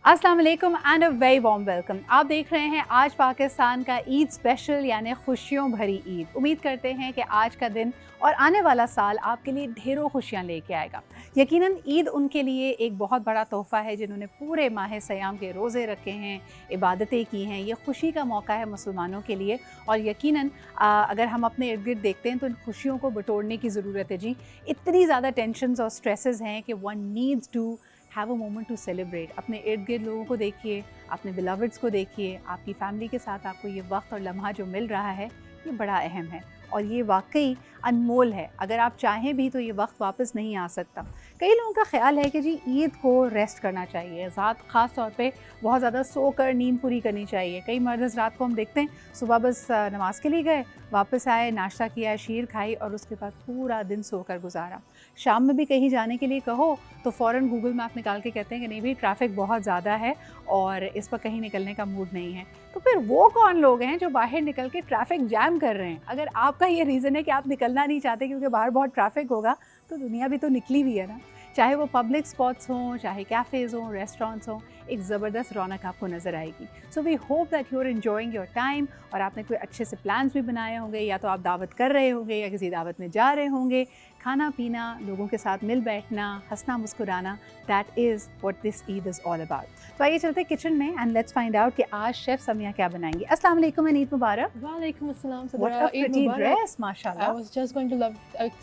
अस्सलाम वालेकुम and a very warm welcome. आप देख रहे हैं आज पाकिस्तान का ईद स्पेशल यानी खुशियों भरी ईद। उम्मीद करते हैं कि आज का दिन और आने वाला साल आपके लिए ढेरों खुशियां लेके आएगा। यकीनन ईद उनके लिए एक बहुत बड़ा तोहफ़ा है जिन्होंने पूरे माह सयाम के रोज़े रखे हैं, इबादतें की हैं। ये खुशी का मौका है मुसलमानों के लिए और यकीनन अगर हम अपने इर्द गिर्द देखते हैं तो इन खुशियों को बटोरने की ज़रूरत है। जी, इतनी ज़्यादा टेंशन्स और स्ट्रेसेस हैं कि one needs to have a moment to celebrate. अपने इर्द गिर्द लोगों को देखिए, अपने बिलवड्स को देखिए, आपकी फैमिली के साथ आपको ये वक्त और लम्हा जो मिल रहा है ये बड़ा अहम है और ये वाकई अनमोल है। अगर आप चाहें भी तो ये वक्त वापस नहीं आ सकता। कई लोगों का ख्याल है कि जी ईद को रेस्ट करना चाहिए, ख़ास तौर पे बहुत ज़्यादा सोकर नींद पूरी करनी चाहिए। कई मर्द रात को हम देखते हैं सुबह बस नमाज के लिए गए, वापस आए, नाश्ता किया, शीर खाई और उसके बाद पूरा दिन सोकर गुजारा। शाम में भी कहीं जाने के लिए कहो तो फ़ौरन गूगल मैप निकाल के कहते हैं कि नहीं भाई ट्रैफिक बहुत ज़्यादा है और इस पर कहीं निकलने का मूड नहीं है। तो फिर वो कौन लोग हैं जो बाहर निकल के ट्रैफिक जैम कर रहे हैं? अगर आपका ये रीज़न है कि आप निकलना नहीं चाहते क्योंकि बाहर बहुत ट्रैफिक होगा, तो दुनिया भी तो निकली हुई है ना। चाहे वो पब्लिक स्पॉट्स हों, चाहे कैफ़ेज़ हों, रेस्टोरेंट्स हों, एक ज़बरदस्त रौनक आपको नज़र आएगी। So we hope that you are enjoying your time और आपने कोई अच्छे से प्लान्स भी बनाए होंगे, या तो आप दावत कर रहे होंगे या किसी दावत में जा रहे होंगे। खाना पीना, लोगों के साथ मिल बैठना, हंसना मुस्कुराना, that is what this Eid is all about. तो आइए चलते किचन में एंड लेट्स फाइंड आउट कि आज शेफ़ समिया क्या बनाएंगी। अस्सलाम वालेकुम एंड ईद मुबारक। वालेकुम अस्सलाम What a pretty dress, माशाल्लाह। I was just going to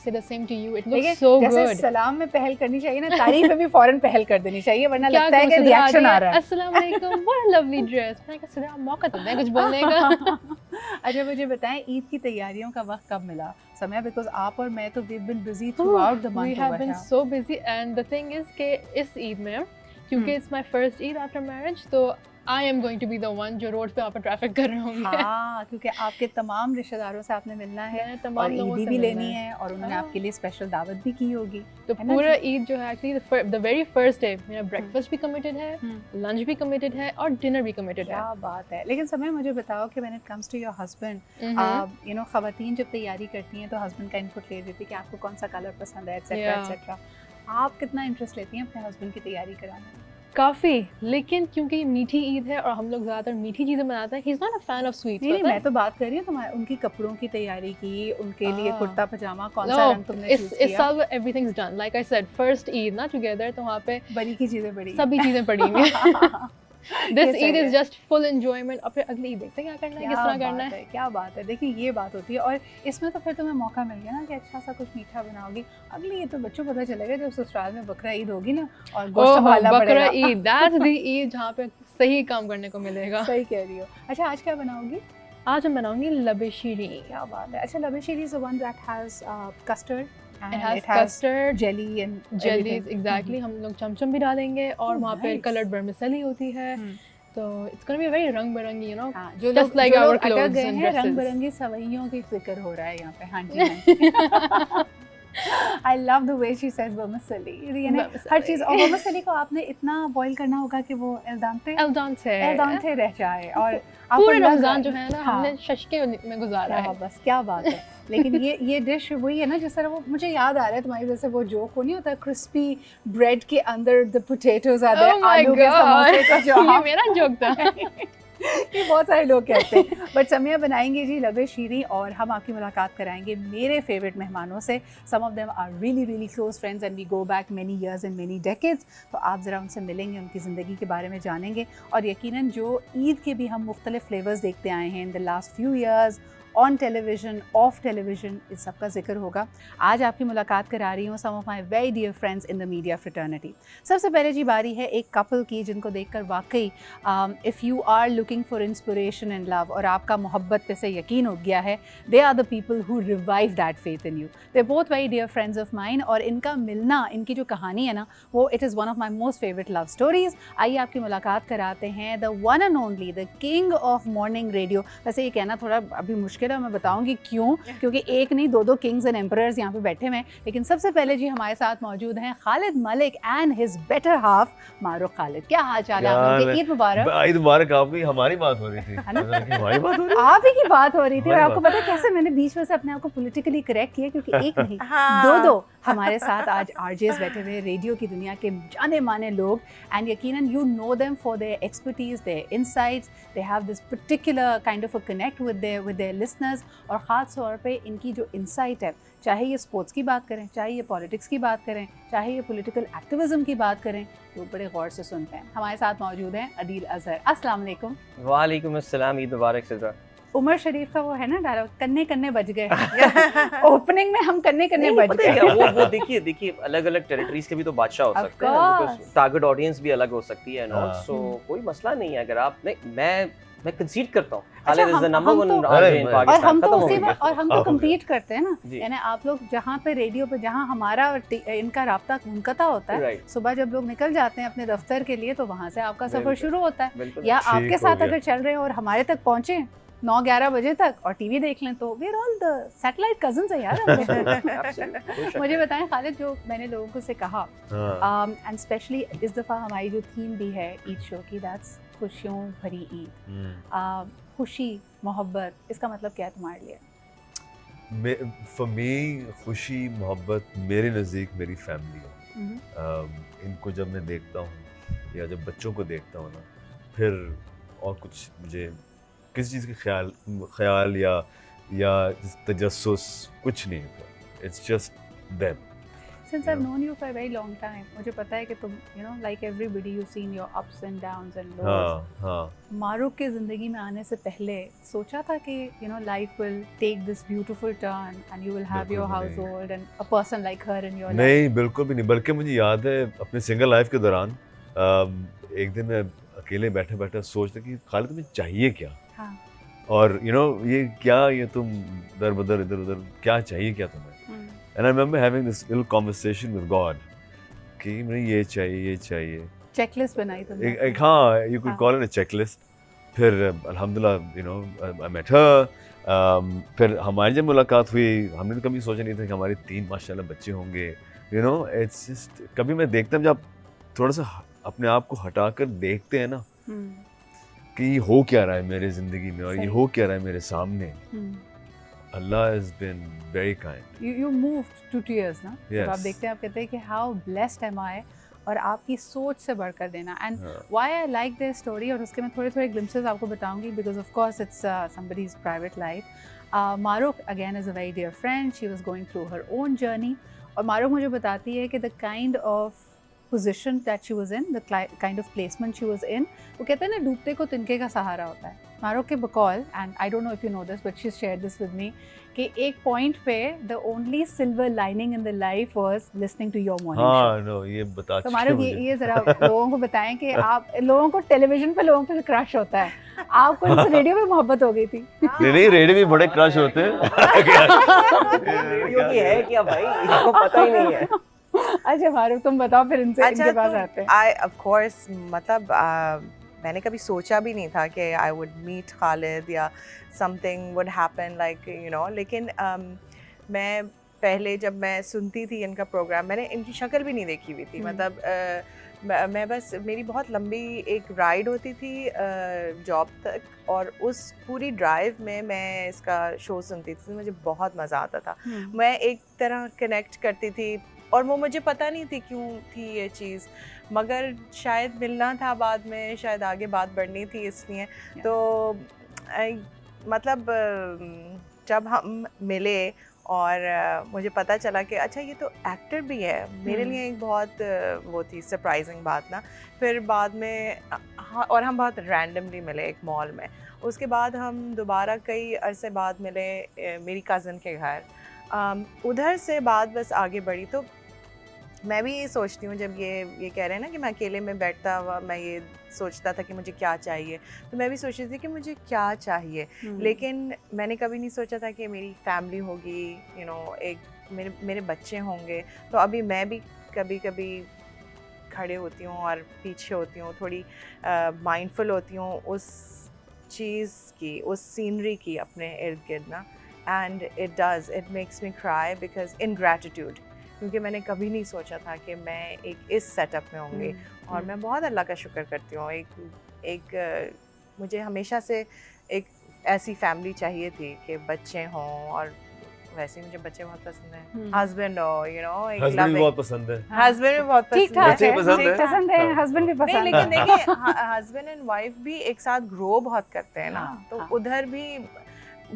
say the same to you. It looks so good. जैसे सलाम में पहल करनी चाहिए ना, तारीफ में भी फौरन पहल कर देनी चाहिए, वरना लगता है कि रिएक्शन आ रहा है। अस्सलाम वालेकुम, what a lovely dress. मैंने कहा सिरा मौका तो दें कुछ बोलने का। अच्छा मुझे बताएं ईद की तैयारियों का वक्त कब मिला समय? बिकॉज आप और मैं तो we've been busy throughout the month. We have been so busy and the thing is कि इस ईद में क्योंकि it's my first Eid after marriage, तो I am going to be the one जो रोड पे आप ट्रैफिक कर रहे होंगे। हाँ, क्योंकि आपके तमाम रिश्तेदारों से आपने मिलना है, तमाम लोगों ईदी से भी मिलना लेनी है और उन्होंने आपके लिए स्पेशल दावत भी की होगी। तो पूरा ईद जो है actually the very first day मेरा ब्रेकफास्ट भी कमिटेड है, लंच भी कमिटेड है और डिनर भी कमिटेड है। क्या बात है। लेकिन समय मुझे बताओ कि when it comes to your husband, you know ख़वातीन जब तैयारी करती हैं तो हस्बैंड का इनपुट ले लेती है कि आपको कौन सा कलर पसंद है एटसेट्रा एटसेट्रा। आप कितना इंटरेस्ट लेती हैं अपने हस्बैंड की तैयारी कराने में? काफ़ी, लेकिन क्योंकि मीठी ईद है और हम लोग ज़्यादातर मीठी चीज़ें बनाते हैं, he is not a fan of sweets. नहीं, मैं तो बात कर रही हूँ तुम्हारे उनकी कपड़ों की तैयारी की, उनके लिए कुर्ता पजामा कौन सा रंग तुमने चूज़ किया? इस साल everything's done, like I said first Eid ना टुगेदर, तो वहाँ पे बड़ी की चीज़ें बड़ी, सभी चीज़ें पड़ी हुई। This Eid is just full enjoyment और फिर अगली ईद देखते हैं क्या करना है, किस तरह करना है। क्या बात है। देखिए ये बात होती है और इसमें तो फिर तुम्हें मौका मिल गया ना कि अच्छा सा कुछ मीठा बनाओगी। अगली ईद तो बच्चों को पता चलेगा जब ससुराल में बकरा ईद होगी ना और गोश्त वाला बकरा ईद, दैट्स द ईद जहाँ पे सही काम करने को मिलेगा। सही कह रही हो। अच्छा आज क्या बनाओगी? आज हम बनाऊंगी लबे शीरी। क्या बात है। अच्छा labe shireen is the one that has custard and it has custard, jelly and jellies exactly। हम लोग चमचम भी डालेंगे और वहाँ पे कलर्ड वर्मिसेली होती है, तो it's going to be very रंग बिरंगी, you know, just like our clothes and dresses। रंग बिरंगी सवैयों की जिक्र हो रहा है यहाँ पे। हाँ जी। I love the way she says vermicelli। हर चीज़, और vermicelli को आपने इतना बॉईल करना होगा कि वो एल दांते रह जाए और पूरे रमज़ान जो है ना हमने शशके में गुजारा है। बस क्या बात है। लेकिन ये डिश वही है ना जिस तरह वो मुझे याद आ रहा है तुम्हारी वजह से वो जोक हो नहीं होता, क्रिस्पी ब्रेड के अंदर द पोटैटोज आते हैं, आलू के समोसे का जो। ये मेरा जोक था। ये बहुत सारे लोग कहते हैं। बट समिया बनाएंगे जी लबे शीरी और हम आपकी मुलाकात कराएंगे मेरे फेवरेट मेहमानों से। Some of them are really really close friends and we go back many years and many decades. तो आप ज़रा उनसे मिलेंगे, उनकी ज़िंदगी के बारे में जानेंगे और यकीनन जो ईद के भी हम मुख्तलिफ फ्लेवर्स देखते आए हैं in the last few years, on television, of television, इस सब का जिक्र होगा। आज आपकी मुलाकात करा रही हूँ some of my very dear friends in the media fraternity. सबसे पहले जी बारी है एक कपल की जिनको देखकर वाकई if you are looking for inspiration and love और आपका मोहब्बत पे से यकीन हो गया है, they are the people who revive that faith in you. They both very dear friends of mine और इनका मिलना, इनकी जो कहानी है ना वो it is one of my most favourite love stories. आइए आपकी मुलाकात कराते हैं the one and only, the king of morning radio. वैसे ये कहना थोड़ा अभी मुश्किल है, मैं बताऊंगी क्यों, क्योंकि एक नहीं दो किंग्स एंड एम्परर्स यहाँ पे बैठे हुए हैं। लेकिन सबसे पहले जी हमारे साथ मौजूद हैं Khalid Malik and his better half Marooq Khalid. क्या हाल चाल है आपके? ईद मुबारक। ईद मुबारक आपकी। हमारी बात हो रही थी, हमारी बात हो रही थी, आप ही की बात हो रही थी। और आपको पता है कैसे मैंने बीच में से अपने आप को पॉलिटिकली करेक्ट किया, क्योंकि एक नहीं हमारे साथ आज आरजेस बैठे हुए रेडियो की दुनिया के जाने माने लोग, एंड यकीनन you know them for their expertise, their insights, they have this particular kind of a connect with their listeners. और ख़ास तौर पे इनकी जो इंसाइट है, चाहे ये स्पोर्ट्स की बात करें, चाहे ये पॉलिटिक्स की बात करें, चाहे ये पॉलिटिकल एक्टिविज्म की बात करें, तो बड़े गौर से सुनते हैं। हमारे साथ मौजूद हैं अदील अजहर। अस्सलाम वालेकुम। वालेकुम अस्सलाम, ईद मुबारक सिद्रा। उमर शरीफ का वो है ना डायलॉग, कन्ने कन्ने बज गए। ओपनिंग में हम कन्ने कन्ने बज पता है गए। क्या, वो देखिए अलग अलग टेरिटरीज के भी तो बादशाह हो Of सकते हैं, course. बिकॉज़ टारगेट ऑडियंस भी अलग हो सकती है, नो हाँ। सो कोई मसला नहीं है। अगर आप नहीं, मैं कंसीड करता हूँ, अच्छा, खालिद इज द हम नंबर वन तो- अरे इन मैं- और पाकिस्तान, हम तो खत्म हो उसी गया। और हम तो हाँ, कम्पीट करते हैं ना, जी। यानी आप लोग जहाँ पे रेडियो पे जहाँ हमारा और इनका राब्ता मुनक़ता होता है, राइट, सुबह जब लोग निकल जाते हैं अपने दफ्तर के लिए, तो वहाँ से आपका सफ़र बिल्कुल। शुरू होता है। बिल्कुल। या ठीक आपके हो साथ गया। अगर चल रहे हैं और हमारे तक पहुँचे 9-11 बजे तक और टीवी देख लें, तो we are all the satellite cousins है यार हम लोग। Absolutely, कोई शक मुझे नहीं। बताएं खालिद, जो मैंने लोगों को से कहा, हाँ, एंड स्पेशली इस दफ़ा हमारी जो थीम भी है ईद शो की, दैट्स खुशियों भरी ईद। हम्म। खुशी, मोहब्बत, इसका मतलब क्या है तुम्हारे लिए? फॉर मी खुशी मोहब्बत मेरे नज़दीक मेरी फैमिली है। इनको जब मैं देखता हूँ या जब बच्चों को देखता हूँ ना, फिर और कुछ मुझे किसी चीज़ का ख्याल या तजस्सुस कुछ नहीं होता। It's just them. Since I've Yeah. known you for a very long time, मुझे पता है कि तुम, you know, like everybody, you've seen your ups and downs and lows. हाँ हाँ। मारूफ के ज़िंदगी में आने से पहले सोचा था कि you know life will take this beautiful turn and you will have your बिल्कुल भी नहीं। household and a person like her in your life. नहीं, बिल्कुल भी नहीं। बल्कि मुझे याद है अपने सिंगल लाइफ के दौरान एक दिन मैं अकेले बैठे बैठे सोचता कि खालिद तुम्हें चाहिए क्या, हाँ। और ये क्या, ये तुम दर बदर इधर उधर क्या चाहिए क्या तुम्हें। And I remember having this little conversation with God कि मुझे ये चाहिए। चेकलिस्ट बनाई तुमने। एक हाँ, यू कुड हाँ। Call it a checklist. फिर अल्हम्दुलिल्लाह आई मेट हर। फिर हमारी जब मुलाकात हुई, हमने तो कभी सोचा नहीं था कि हमारे 3 माशाल्लाह बच्चे होंगे। इट्स जस्ट कभी मैं देखता हूँ, जब थोड़ा सा अपने आप को हटाकर देखते हैं ना कि ये हो क्या रहा है मेरे ज़िंदगी में और ये सही। हो क्या रहा है मेरे सामने। Allah has been very kind. You moved to tears ना, जब आप Yes. देखते हैं आप कहते हैं कि how blessed am I, और आपकी सोच से बढ़कर देना। एंड हाँ। why I like their story, और उसके मैं थोड़े glimpses आपको बताऊंगी, because of course it's somebody's private life. Maruk again is a very dear friend. She was going through her own journey, और Maruk मुझे बताती है कि the kind of position that she was in, the kind of placement she was in, वो कहते हैं ना डूबते को तिनके का सहारा होता है। मारूफ के बकौल, and I don't know if you know this but she shared this with me, कि एक पॉइंट पे the only silver lining in the life was listening to your morning show. हाँ, नो, ये बता तो चुके मारूफ मुझे। ये जरा लोगों को बताएं कि आप लोगों को टेलीविजन पे लोगों पे क्रश होता है, आपको इनसे रेडियो पे मोहब्बत हो गई थी। नहीं, रेडियो भी बड़े क्रश होते हैं। रेडियो की है क्या भाई, इसको पता ही नहीं है। अच्छा मारूफ तुम बताओ, फिर इनसे इनके पास आते हैं। आई ऑफ कोर्स मतलब मैंने कभी सोचा भी नहीं था कि आई वुड मीट खालिद या समथिंग वुड हैपन लाइक लेकिन मैं पहले जब मैं सुनती थी इनका प्रोग्राम, मैंने इनकी शक्ल भी नहीं देखी हुई थी। मतलब मैं बस, मेरी बहुत लंबी एक राइड होती थी जॉब तक, और उस पूरी ड्राइव में मैं इसका शो सुनती थी, मुझे बहुत मज़ा आता था। मैं एक तरह कनेक्ट करती थी, और वो मुझे पता नहीं थी क्यों थी ये चीज़, मगर शायद मिलना था बाद में, शायद आगे बात बढ़नी थी इसलिए। तो मतलब जब हम मिले और मुझे पता चला कि अच्छा ये तो एक्टर भी है, मेरे लिए एक बहुत वो थी सरप्राइजिंग बात ना। फिर बाद में हाँ, और हम बहुत रैंडमली मिले एक मॉल में। उसके बाद हम दोबारा कई अरसे बाद मिले मेरी कज़न के घर। उधर से बात बस आगे बढ़ी। तो मैं भी ये सोचती हूँ, जब ये कह रहे हैं ना कि मैं अकेले में बैठता हुआ मैं ये सोचता था कि मुझे क्या चाहिए, तो मैं भी सोच रही थी कि मुझे क्या चाहिए। लेकिन मैंने कभी नहीं सोचा था कि मेरी फैमिली होगी, एक मेरे बच्चे होंगे। तो अभी मैं भी कभी कभी खड़े होती हूँ और पीछे होती हूँ, थोड़ी माइंडफुल होती हूँ उस चीज़ की, उस सीनरी की अपने इर्द गिर्द ना। And it makes me cry because in gratitude, क्योंकि मैंने कभी नहीं सोचा था कि मैं एक इस सेटअप में होंगी। और मैं बहुत अल्लाह का शुक्र करती हूँ। एक मुझे हमेशा से एक ऐसी फैमिली चाहिए थी कि बच्चे हों और वैसे ही मुझे बच्चे बहुत पसंद हैं, हम्म। हस्बैंड हो यू नो एक हस्बैंड भी loving- बहुत पसंद है। हस्बैंड भी बहुत ठीक पसंद ठाक बच्चे है, पसंद है? ठीक पसंद है, हाँ। हस्बैंड भी नहीं पसंद लेकिन है। देखिए हस्बैंड एंड वाइफ भी एक साथ ग्रो बहुत करते हैं ना, हाँ, तो हाँ। उधर भी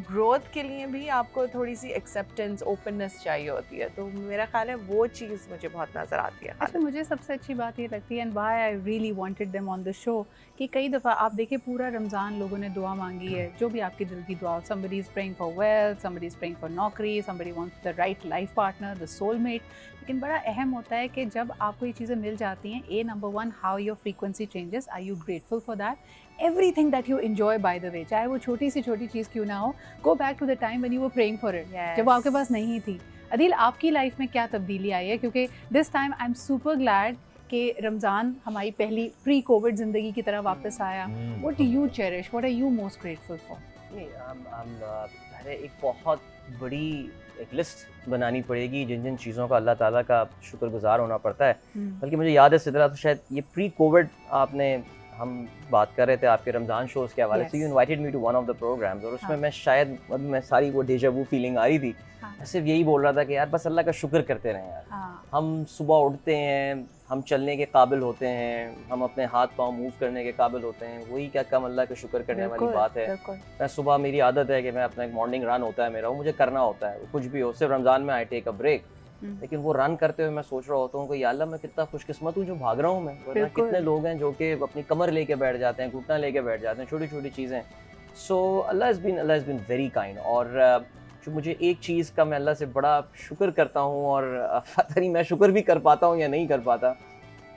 ग्रोथ के लिए भी आपको थोड़ी सी एक्सेप्टेंस ओपननेस चाहिए होती है, तो मेरा ख्याल है वो चीज़ मुझे बहुत नज़र आती है। अच्छा, मुझे सबसे अच्छी बात ये लगती है and why I really wanted them on the show कि कई दफ़ा आप देखिए पूरा रमज़ान लोगों ने दुआ मांगी है, जो भी आपकी दिल की दुआ हो, somebody is praying for wealth, somebody is praying for नौकरी, somebody wants the right life partner, the soulmate, लेकिन बड़ा अहम होता है कि जब आपको ये चीज़ें मिल जाती हैं, a number one how your frequency changes, are you grateful for that, everything that you enjoy by the way, चाहे वो छोटी सी छोटी चीज़ क्यों ना हो, go back to the time when you were praying for it, जब वो आपके पास नहीं थी। अदील, आपकी लाइफ में क्या तब्दीली आई है? क्योंकि this time I am super glad कि रमज़ान हमारी पहली प्री कोविड ज़िंदगी की तरह वापस आया। What do you cherish, what are you most grateful for? नहीं पहले एक बहुत बड़ी एक लिस्ट बनानी पड़ेगी जिन जिन चीज़ों का अल्लाह ताला का शुक्रगुजार होना पड़ता है। बल्कि मुझे याद है सिद्रा, तो शायद ये प्री कोविड आपने हम बात कर रहे थे आपके रमज़ान शोज़ के हवाले से, you invited me to one of the programmes, और उसमें हाँ। मैं शायद अभी मैं सारी वो डेजा वू फीलिंग आ रही थी, हाँ। मैं सिर्फ यही बोल रहा था कि यार बस अल्लाह का शुक्र करते रहें यार। हाँ, हम सुबह उठते हैं, हम चलने के काबिल होते हैं, हम अपने हाथ पाँव मूव करने के काबिल होते हैं, वही क्या कम अल्लाह का शुक्र करने वाली बिल्कुल, बात है। बिल्कुल। मैं सुबह, मेरी आदत है कि मैं अपना एक मॉर्निंग रन होता है मेरा, वो मुझे करना होता है, वो कुछ भी हो, सिर्फ रमज़ान में आई टेक अ ब्रेक, लेकिन वो रन करते हुए मैं सोच रहा होता हूँ कि या अल्लाह मैं कितना खुशकिस्मत हूँ जो भाग रहा हूँ मैं, वरना बिल्कुल। कितने लोग हैं जो कि अपनी कमर लेके बैठ जाते हैं, घुटना लेके बैठ जाते हैं, छोटी छोटी चीज़ें। सो अल्लाह इज़ बीन वेरी काइंड, और जो मुझे एक चीज़ का मैं अल्लाह से बड़ा शुक्र करता हूँ, और पता नहीं मैं शुक्र भी कर पाता हूँ या नहीं कर पाता।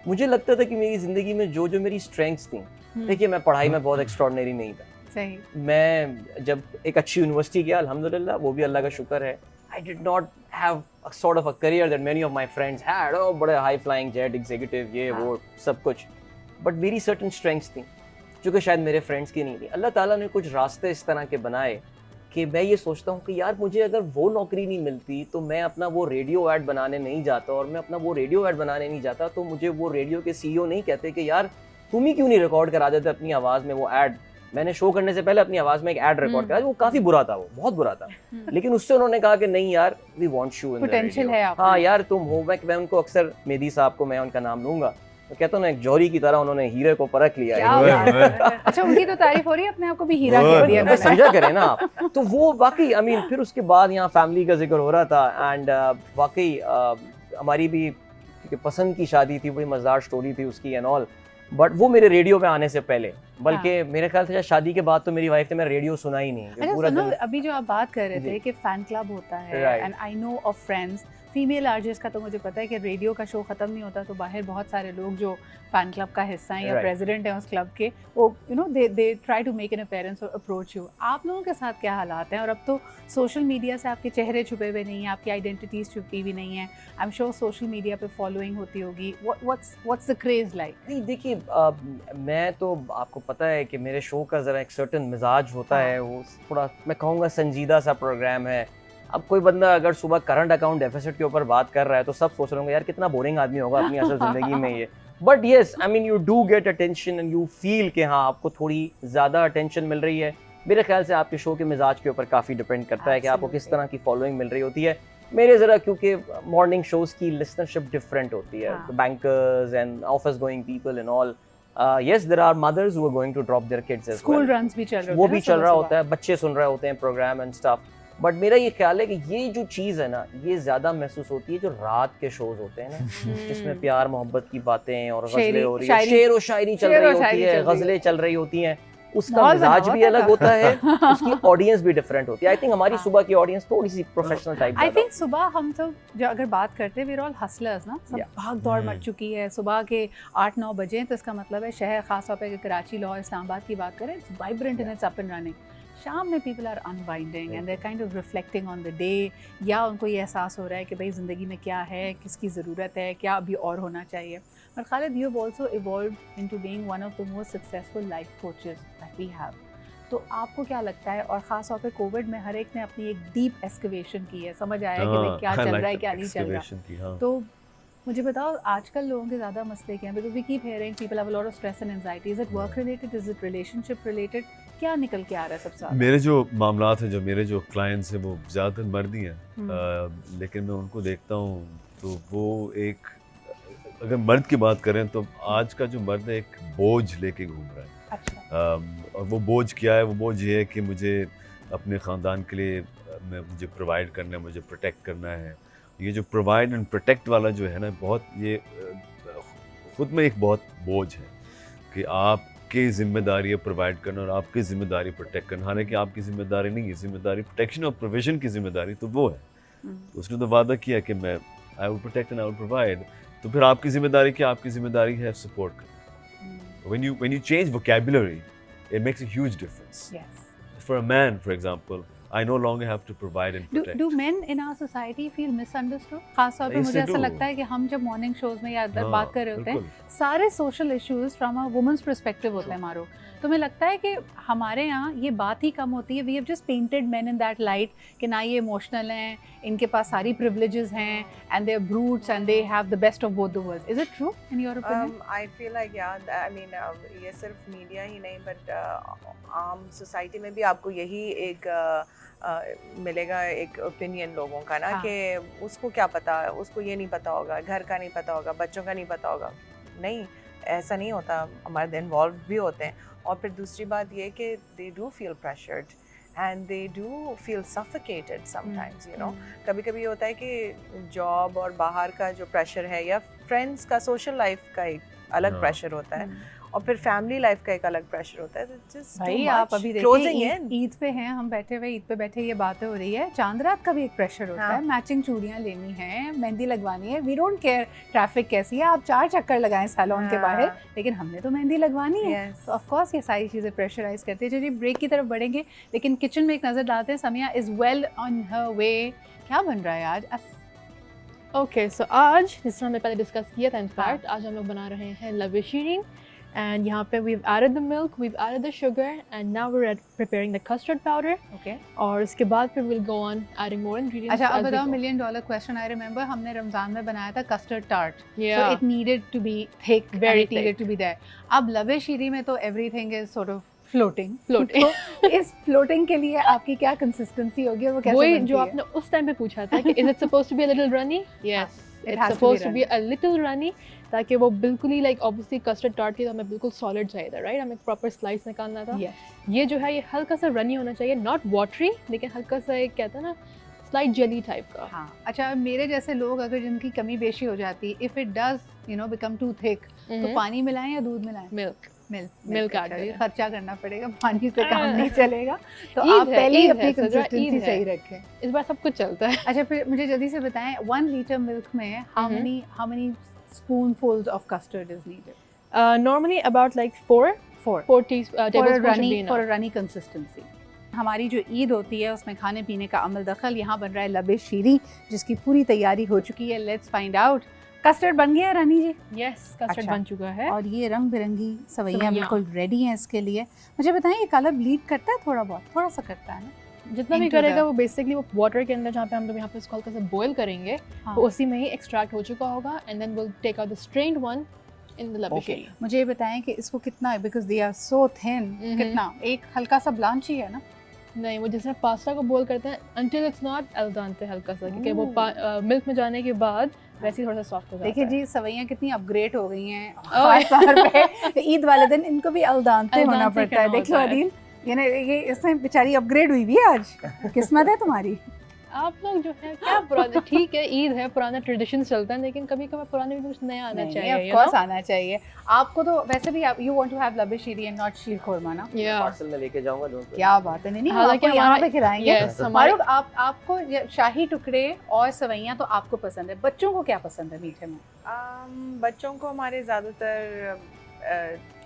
मुझे लगता था कि मेरी ज़िंदगी में जो जो मेरी स्ट्रेंथ्स थी, देखिए मैं पढ़ाई में बहुत एक्स्ट्रॉर्डिनरी नहीं था, सही। मैं जब एक अच्छी यूनिवर्सिटी गया, अल्हम्दुलिल्लाह वो भी अल्लाह का शुक्र है, I did not have a sort of a career that many of my friends had, oh बड़े हाई फ्लाइंग जेट एग्जीक्यूटिव ये वो सब कुछ, बट मेरी सर्टन स्ट्रेंथ्स थी जो कि शायद मेरे फ्रेंड्स की नहीं थी। अल्लाह ताला ने कुछ रास्ते इस तरह के बनाए कि मैं ये सोचता हूँ कि यार मुझे अगर वो नौकरी नहीं मिलती तो मैं अपना वो रेडियो ऐड बनाने नहीं जाता, और मैं अपना वो रेडियो ऐड बनाने नहीं जाता तो मुझे वो रेडियो के CEO नहीं कहते कि यार तुम ही क्यों नहीं रिकॉर्ड करा देते अपनी आवाज़ में वो ऐड। मैंने शो करने से पहले अपनी आवाज़ में एक ऐड रिकॉर्ड करा, वो काफ़ी बुरा था, वो बहुत बुरा था, लेकिन उससे उन्होंने कहा कि नहीं यार we want you in the Potential है आप में। हाँ यार तुम हो। मैं उनको अक्सर, मेहदी साहब को मैं उनका नाम लूंगा, तो कहता हूँ ना एक जौहरी की तरह उन्होंने हीरे को परख लिया क्या है। बात है। अच्छा, उनकी तो तारीफ हो रही है, अपने आप को भी हीरा कह दिया मैं उन्होंने। समझा करें ना आप, तो वो वाकई आई मीन फिर उसके बाद यहाँ फैमिली का जिक्र हो रहा था, एंड वाकई हमारी भी पसंद की शादी थी, बड़ी मज़ेदार स्टोरी थी उसकी एंड ऑल, बट वो मेरे रेडियो पे आने से पहले, बल्कि मेरे ख्याल से शादी के बाद तो मेरी वाइफ ने मेरा रेडियो सुना ही नहीं। अच्छा पूरा सुनो, दिन अभी जो आप बात कर रहे थे जी। कि फैन क्लब होता है, Right. And I know of friends female artist का, तो मुझे पता है कि रेडियो का शो ख़त्म नहीं होता तो बाहर बहुत सारे लोग जो फैन क्लब का हिस्सा हैं या Right. प्रेसिडेंट हैं उस क्लब के, वो you know they try to make an appearance और अप्रोच यू। आप लोगों के साथ क्या हालात हैं? और अब तो सोशल मीडिया से आपके चेहरे छुपे हुए नहीं हैं, आपकी आइडेंटिटीज़ छुपी हुई नहीं हैं, आई एम श्योर सोशल मीडिया पे फॉलोइंग होती होगी, व्हाट्स द क्रेज़ लाइक? नहीं देखिए, मैं तो आपको पता है कि मेरे शो का ज़रा एक सर्टन मिजाज होता हाँ। है, वो थोड़ा मैं कहूँगा संजीदा सा प्रोग्राम है। अब कोई बंदा अगर सुबह करंट अकाउंट डेफिसिट के ऊपर बात कर रहा है तो सब सोच रहे होंगे यार कितना बोरिंग आदमी होगा अपनी असल ज़िंदगी में ये, but yes I mean you do get attention and you feel कि हाँ आपको थोड़ी ज़्यादा अटेंशन मिल रही है। मेरे ख्याल से आपके शो के मिजाज के ऊपर काफ़ी डिपेंड करता है कि आपको किस तरह की फॉलोइंग मिल रही होती है। मेरे ज़रा क्योंकि मॉर्निंग शोज़ की लिसनरशिप डिफरेंट होती है, bankers and office going people and all, yes there are mothers who are going to drop their kids as school well, runs भी चल रहे होते वो हैं भी ना चल रहा सुबह-सुबह। होता है, बच्चे सुन रहे होते हैं प्रोग्राम एंड स्टफ, बट मेरा ये ख्याल है कि ये जो चीज़ है ना ये ज़्यादा महसूस होती है जो रात के शोज होते हैं ना, जिसमें प्यार मोहब्बत की बातें और गज़लें हो रही है, शेर व शायरी चल रही होती है, गज़लें चल रही होती हैं, उसका माहौल मिजाज बना भी होता अलग था। होता है, उसकी ऑडियंस भी डिफरेंट होती है। आई थिंक हमारी हाँ। सुबह की ऑडियंस थोड़ी सी प्रोफेशनल टाइप आई थिंक सुबह हम सब जो अगर बात करते हैं, वी आर ऑल हसलर्स ना, सब Yeah. भाग दौड़ मच चुकी है, सुबह के 8-9 बजे, तो इसका मतलब है शहर खास तौर पे अगर कराची, लाहौर, इस्लामाबाद की बात करें, it's vibrant in it's up and running. शाम में people are unwinding and they kind of reflecting on the day, या उनको ये एहसास हो रहा है कि भाई ज़िंदगी में क्या है, किसकी ज़रूरत है, क्या अभी और होना चाहिए। और Khalid, you have also evolved into being one of the most successful life coaches that we have. तो आपको क्या लगता है, और ख़ास तौर पे कोविड में हर एक ने अपनी एक डीप एक्सकवेशन की है, समझ आया कि भाई क्या चल रहा है क्या नहीं चल रहा, तो मुझे बताओ आजकल लोगों के ज़्यादा मसले क्या हैं, because we keep hearing people have a lot of stress and anxiety, is it work related, is it relationship related, क्या निकल के आ रहा है सबसे ज़्यादा? मेरे जो मामलात हैं, जो मेरे जो क्लाइंट्स हैं, वो ज़्यादातर मर्द ही हैं, लेकिन मैं उनको देखता हूँ तो वो एक, अगर मर्द की बात करें तो आज का जो मर्द है एक बोझ लेके घूम रहा है। अच्छा। और वो बोझ क्या है? वो बोझ ये है कि मुझे अपने ख़ानदान के लिए मुझे प्रोवाइड करना है, मुझे प्रोटेक्ट करना है। ये जो प्रोवाइड एंड प्रोटेक्ट वाला जो है ना, बहुत ये ख़ुद में एक बहुत बोझ है कि आपकी ज़िम्मेदारी है प्रोवाइड करना और आपकी ज़िम्मेदारी प्रोटेक्ट करना। हालांकि आपकी ज़िम्मेदारी नहीं है, ज़िम्मेदारी प्रोटेक्शन और प्रोविजन की ज़िम्मेदारी तो वो है। तो उसने तो वादा किया कि मैं I will protect and I will provide, तो फिर आपकी ज़िम्मेदारी क्या? आपकी ज़िम्मेदारी है सपोर्ट करना। When you change vocabulary, it makes a huge difference. Yes. For a man, for example, I no longer have to provide and protect. Do men in our society feel misunderstood? खास तौर पे Yes, मुझे they ऐसा do. लगता है कि हम जब मॉर्निंग शोज में या अदर हाँ, बात कर रहे होते हैं, बिल्कुल। सारे social issues from a women's perspective होते हैं मारो। तो मुझे लगता है कि हमारे यहाँ ये बात ही कम होती है। We have just painted men in that light कि ना ये इमोशनल हैं, इनके पास सारी प्रिविलेजेस हैं, and they are brutes and they have the best of both the worlds. Is it true in your opinion? I feel like I mean ये सिर्फ media ही नहीं बट आम सोसाइटी में भी आपको यही एक मिलेगा, एक ओपिनियन लोगों का ना, हाँ। कि उसको क्या पता, उसको ये नहीं पता होगा, घर का नहीं पता होगा, बच्चों का नहीं पता होगा। नहीं, ऐसा नहीं होता, हमारे इन्वॉल्व भी होते हैं। और फिर दूसरी बात ये कि they do feel pressured and they do feel suffocated sometimes, you know. कभी कभी होता है कि जॉब और बाहर का जो प्रेशर है या फ्रेंड्स का, सोशल लाइफ का एक अलग हाँ। प्रेशर होता है और फिर फैमिली लाइफ का एक अलग प्रेशर होता है। Just भाई too आप much. अभी Closing देखिए in. ईद पे हैं हम बैठे हुए, ईद पे बैठे ये बातें हो रही है, चांद रात का भी एक प्रेशर होता हाँ। है, मैचिंग चूड़ियां लेनी है, मेहंदी लगवानी है, वी डोंट केयर ट्रैफिक कैसी है, आप 4 चक्कर लगाएं सैलून के हाँ। बाहर, लेकिन हमने तो मेहंदी लगवानी है। Yes. तो ऑफ कोर्स ये सारी चीज़ें प्रेशराइज करती है। चलिए ब्रेक की तरफ बढ़ेंगे, लेकिन किचन में एक नज़र डालते हैं। Samiya is well on her way. क्या बन रहा है आज? ओके, सो आज जिस तरह हमने पहले डिस्कस किया था, इनफैक्ट आज हम लोग बना रहे हैं लवे शीरिंग, एंड यहाँ पे we've added the milk, we've added the sugar, and now we're preparing the custard powder. Okay. और उसके बाद फिर we'll go on adding more ingredients. अच्छा अब as we बताओ, go. $1 million question. I remember हमने रमजान में बनाया था custard tart, Yeah. so it needed to be thick, Very and it needed to be there. अब लवे शीरी में तो everything is sort of floating. Floating. तो इस floating के लिए आपकी क्या कंसिस्टेंसी होगी और वो कैसे वही बनती जो है? आपने उस टाइम पे पूछा था कि is it supposed to be a little runny? Yes. It It's has to be supposed to be runny. a little runny, ताकि वो बिल्कुल ही like obviously custard tart के तो हमें बिल्कुल solid चाहिए था, right? हमें proper slice निकालना था। Yes. ये जो है ये हल्का सा runny होना चाहिए, not watery, लेकिन हल्का सा एक कहता है ना slight jelly type का। हाँ। अच्छा मेरे जैसे लोग अगर जिनकी कमी बेशी हो जाती, if it does you know become too thick, तो पानी मिलाएं या दूध मिलाएं? Milk. मिल्क add चलिए, करें। खर्चा करना पड़ेगा, पानी से काम नहीं चलेगा। तो ईद आप है, पहले ही ईद अपनी है, सजरा, कंसिस्टेंसी ईद है। सही रखें। इस बार सब कुछ चलता है। अच्छा फिर मुझे जल्दी से बताएं, 1 liter मिल्क में how many spoonfuls of custard is needed? Normally about like 4 4 tablespoons should be enough. for a runny consistency. हमारी जो ईद होती है उसमें खाने पीने का अमल दखल, यहाँ बन रहा है लबे शीरी जिसकी पूरी तैयारी हो चुकी है। Let's find out. कस्टर्ड बन गया रानी जी? Yes, custard अच्छा। बन चुका है। और ये रंग बिरंगी सवैयाँ सवैयाँ। बिल्कुल रेडी हैं इसके लिए। मुझे बताएं ये कलर ब्लीड करता है थोड़ा बहुत? थोड़ा सा करता है ना? जितना भी into करेगा the- वो बेसिकली वो वाटर के अंदर जहाँ पे हम लोग यहाँ पे इसको हल्का सा बॉईल करेंगे, हाँ। वो उसी में ही एक्सट्रैक्ट हो चुका होगा, and then will take out the strained one in the लबे Okay. शीरी। मुझे ये बताएं कि इसको कितना है, because they are so thin, कितना? एक हल्का सा ब्लांच ही है ना? नहीं, वो जिसमें पास्ता को बॉईल करते हैं until it's not al dente, हल्का सा, क्योंकि वो मिल्क में जाने के बाद वैसे ही थोड़ा सा सॉफ्ट हो जाता देखिए है। जी सवैयाँ कितनी अपग्रेड हो गई हैं खास तौर पे ईद वाले दिन इनको भी अलदानते होना अलदानते पड़ता है। करना देख लो होता है। अदील, ये इसमें बेचारी अपग्रेड हुई भी है आज, किस्मत है तुम्हारी। आप लोग जो है क्या पुराने, ठीक है ईद है, पुराने ट्रेडिशन चलता है, लेकिन कभी कभी पुराने में कुछ नया आना चाहिए, ऑफ कोर्स आना चाहिए। आपको तो वैसे भी आप यू वांट टू हैव लबे शीरी एंड नॉट शीर खुरमा ना? पार्सल में लेके जाऊंगा, don't worry. क्या बात है। नहीं हम हालांकि आपको यहाँ हमारा- पे खिलाएंगे। Yes, हमारे- फारूक आपको ये शाही टुकड़े और सवैयाँ तो आपको पसंद है, बच्चों को क्या पसंद है मीठे में? बच्चों को हमारे ज़्यादातर